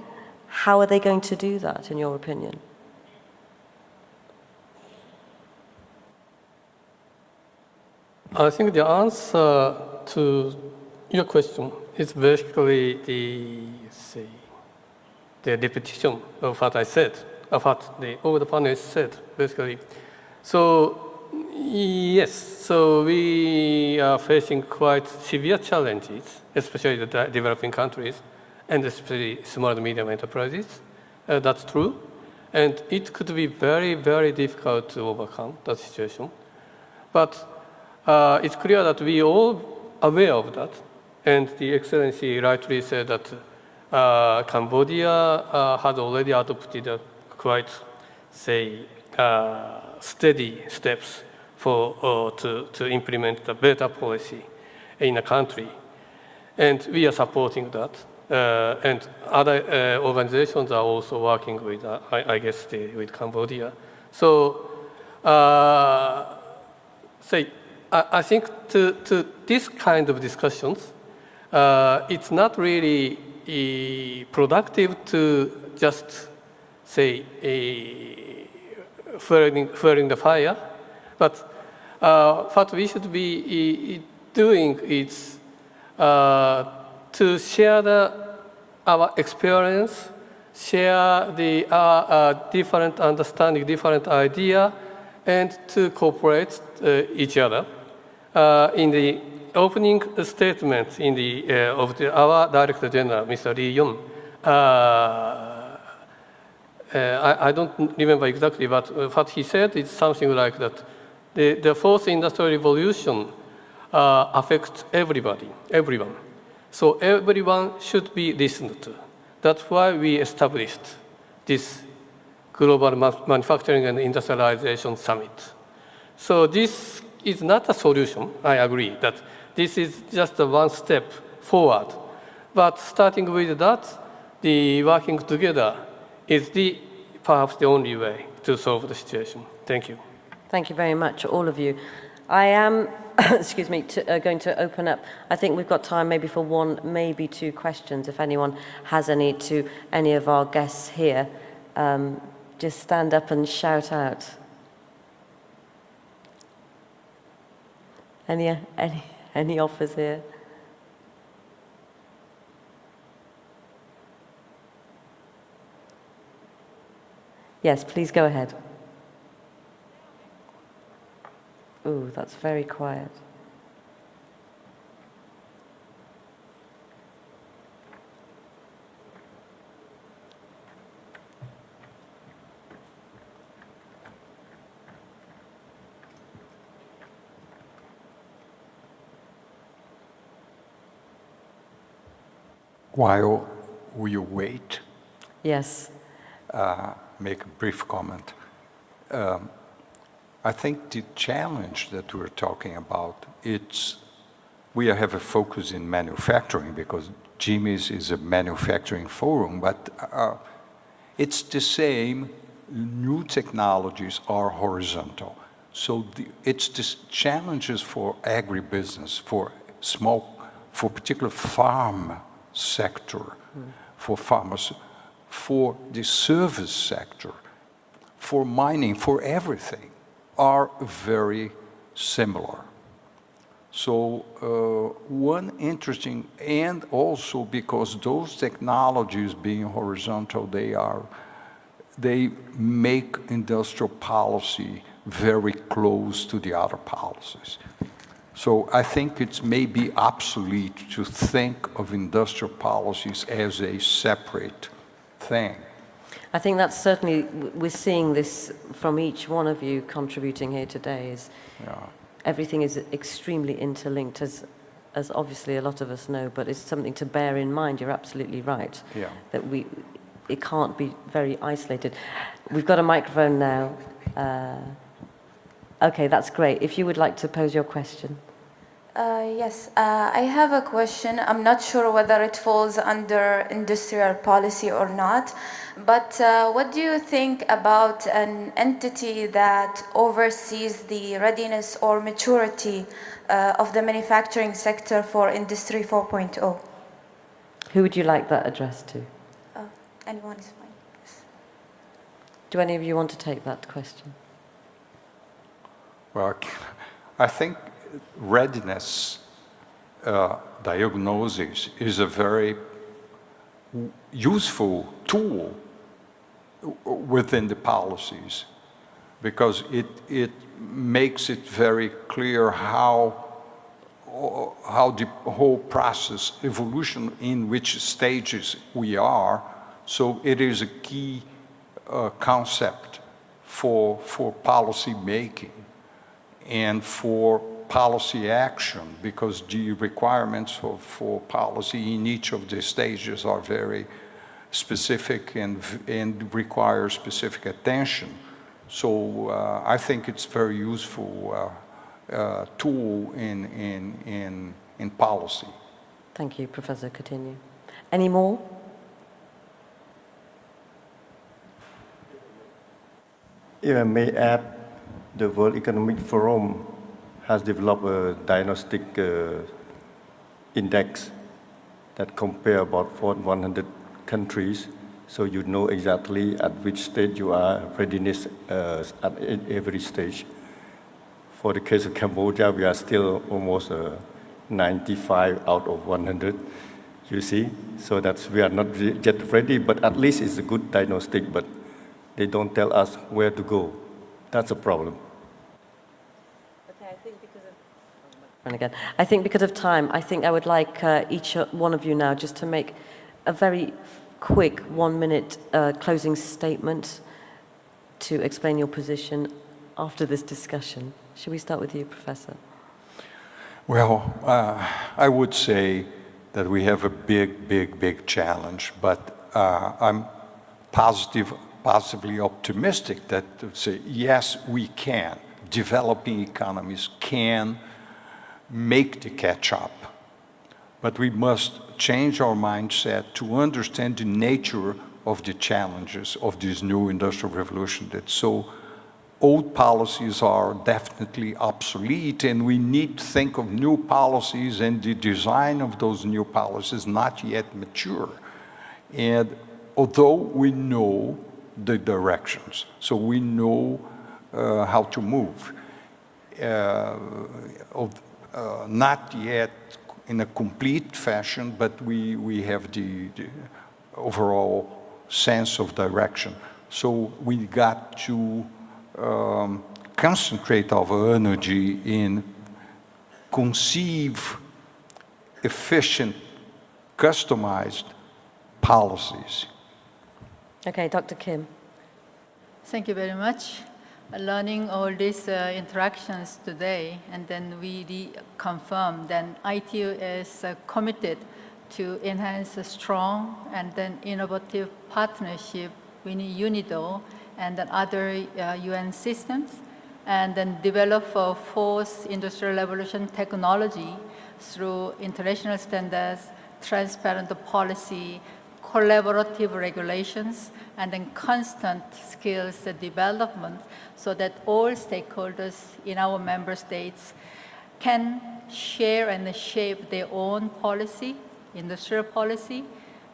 How are they going to do that, in your opinion? I think the answer to your question is basically the repetition of what I said, of what all the panelists said, basically. So, yes, so we are facing quite severe challenges, especially the developing countries, and especially small and medium enterprises. That's true. And it could be very, very difficult to overcome that situation. But it's clear that we all aware of that. And the Excellency rightly said that Cambodia had already adopted quite, steady steps to implement the better policy in the country. And we are supporting that. And other organizations are also working with, I guess, with Cambodia. So, I think to this kind of discussions, it's not really productive to just fueling the fire. But what we should be doing is to share our experience, share the different understanding, different idea, and to cooperate each other. In the opening statement of our Director General, Mr. Lee Yun, I don't remember exactly, but what he said is something like that. The fourth industrial revolution affects everyone. So everyone should be listened to. That's why we established this Global Manufacturing and Industrialization Summit. So this is not a solution, I agree, that this is just one step forward. But starting with that, the working together is perhaps the only way to solve the situation. Thank you. Thank you very much, all of you. I am, excuse me, going to open up. I think we've got time maybe for one, maybe two questions, if anyone has any to any of our guests here. Just stand up and shout out. Any offers here? Yes, please go ahead. Ooh, that's very quiet. While we wait, yes, make a brief comment. I think the challenge that we're talking about, we have a focus in manufacturing because GMIS is a manufacturing forum, but it's the same. New technologies are horizontal. So it's the challenges for agribusiness, for particular farm sector, for farmers, for the service sector, for mining, for everything, are very similar. So one interesting, and also because those technologies being horizontal, they make industrial policy very close to the other policies. So I think it's maybe obsolete to think of industrial policies as a separate thing. I think that's certainly, we're seeing this from each one of you contributing here today, is everything is extremely interlinked, as obviously a lot of us know, but it's something to bear in mind. You're absolutely right, that it can't be very isolated. We've got a microphone now. Okay, that's great. If you would like to pose your question. Yes, I have a question. I'm not sure whether it falls under industrial policy or not, but what do you think about an entity that oversees the readiness or maturity of the manufacturing sector for Industry 4.0? Who would you like that addressed to? Anyone is fine. Yes. Do any of you want to take that question? Well, I think readiness diagnosis is a very useful tool within the policies because it makes it very clear how the whole process, evolution, in which stages we are. So it is a key concept for policy making and for policy action, because the requirements for policy in each of the stages are very specific and require specific attention. So I think it's very useful tool in policy. Thank you, Professor Coutinho. Any more? If I may add, the World Economic Forum has developed a diagnostic index that compare about 100 countries So you know exactly at which stage you are, readiness at every stage. For the case of Cambodia, we are still almost 95 out of 100, you see. So that's, we are not yet ready, but at least it's a good diagnostic, but they don't tell us where to go. That's a problem. Okay, I think because of time, I think I would like each one of you now just to make a very quick 1-minute closing statement to explain your position after this discussion. Should we start with you, Professor? Well, I would say that we have a big challenge, but I'm positively optimistic that to say, yes, we can. Developing economies can make the catch up, but we must change our mindset to understand the nature of the challenges of this new industrial revolution. That so old policies are definitely obsolete, and we need to think of new policies, and the design of those new policies not yet mature. And although we know the directions, so we know how to move, not yet in a complete fashion, but we have the overall sense of direction. So we got to concentrate our energy in conceive efficient, customized policies. Okay, Dr. Kim. Thank you very much. Learning all these interactions today, and then we reconfirm that ITU is committed to enhance a strong and then innovative partnership with UNIDO and then other UN systems, and then develop a fourth industrial revolution technology through international standards, transparent policy, collaborative regulations, and then constant skills development, so that all stakeholders in our member states can share and shape their own policy, industrial policy,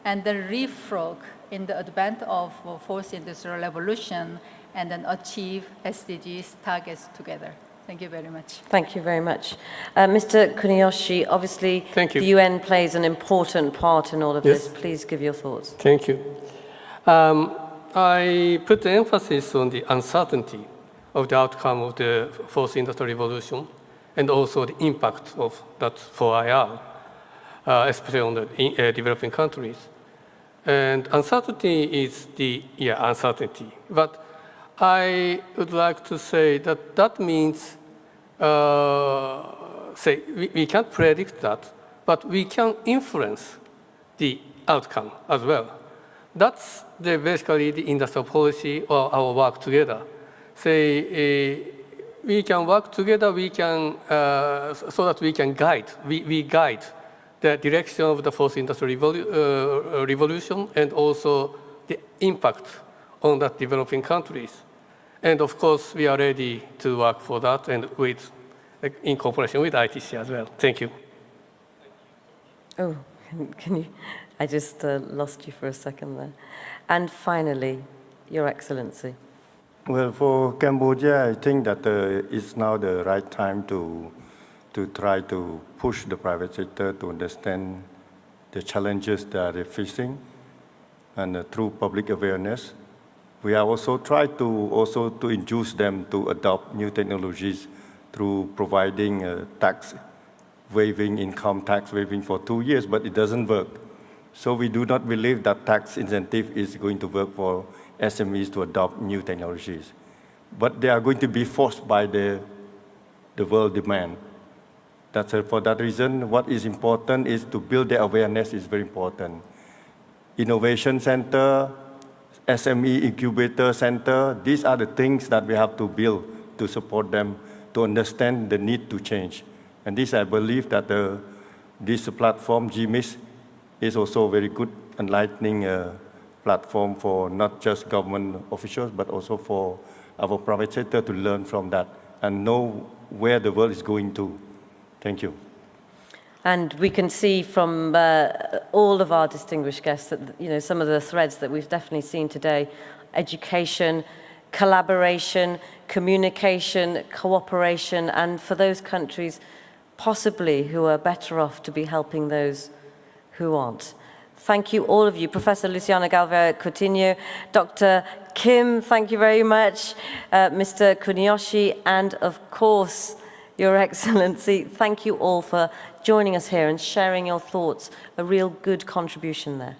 and then leapfrog in the advent of fourth industrial revolution, and then achieve SDGs targets together. Thank you very much. Thank you very much. Mr. Kuniyoshi, obviously the UN plays an important part in all of this. Please give your thoughts. Thank you. I put emphasis on the uncertainty of the outcome of the fourth industrial revolution, and also the impact of that for IR, especially on the developing countries. And uncertainty is the uncertainty. But I would like to say that that means, we can't predict that, but we can influence the outcome as well. That's basically the industrial policy or our work together. We can work together, we can, so that we can guide, we guide the direction of the fourth industrial revolution, and also the impact on that developing countries. And of course, we are ready to work for that, and in cooperation with ITC as well. Thank you. Oh, can you? I just lost you for a second there. And finally, Your Excellency. Well, for Cambodia, I think that it's now the right time to try to push the private sector to understand the challenges that they're facing, and through public awareness. We have also tried to induce them to adopt new technologies through providing tax waiving, income tax waiving for 2 years, but it doesn't work. So we do not believe that tax incentive is going to work for SMEs to adopt new technologies. But they are going to be forced by the world demand. For that reason, what is important is to build the awareness is very important. Innovation center, SME incubator center, these are the things that we have to build to support them to understand the need to change. And this, I believe that this platform, GMIS, is also a very good enlightening platform for not just government officials, but also for our private sector to learn from that and know where the world is going to. Thank you. And we can see from all of our distinguished guests that, you know, some of the threads that we've definitely seen today: education, collaboration, communication, cooperation, and for those countries possibly who are better off to be helping those who aren't. Thank you, all of you. Professor Luciano Galvão Coutinho, Dr. Kim, thank you very much, Mr. Kuniyoshi, and of course, Your Excellency, thank you all for joining us here and sharing your thoughts. A real good contribution there.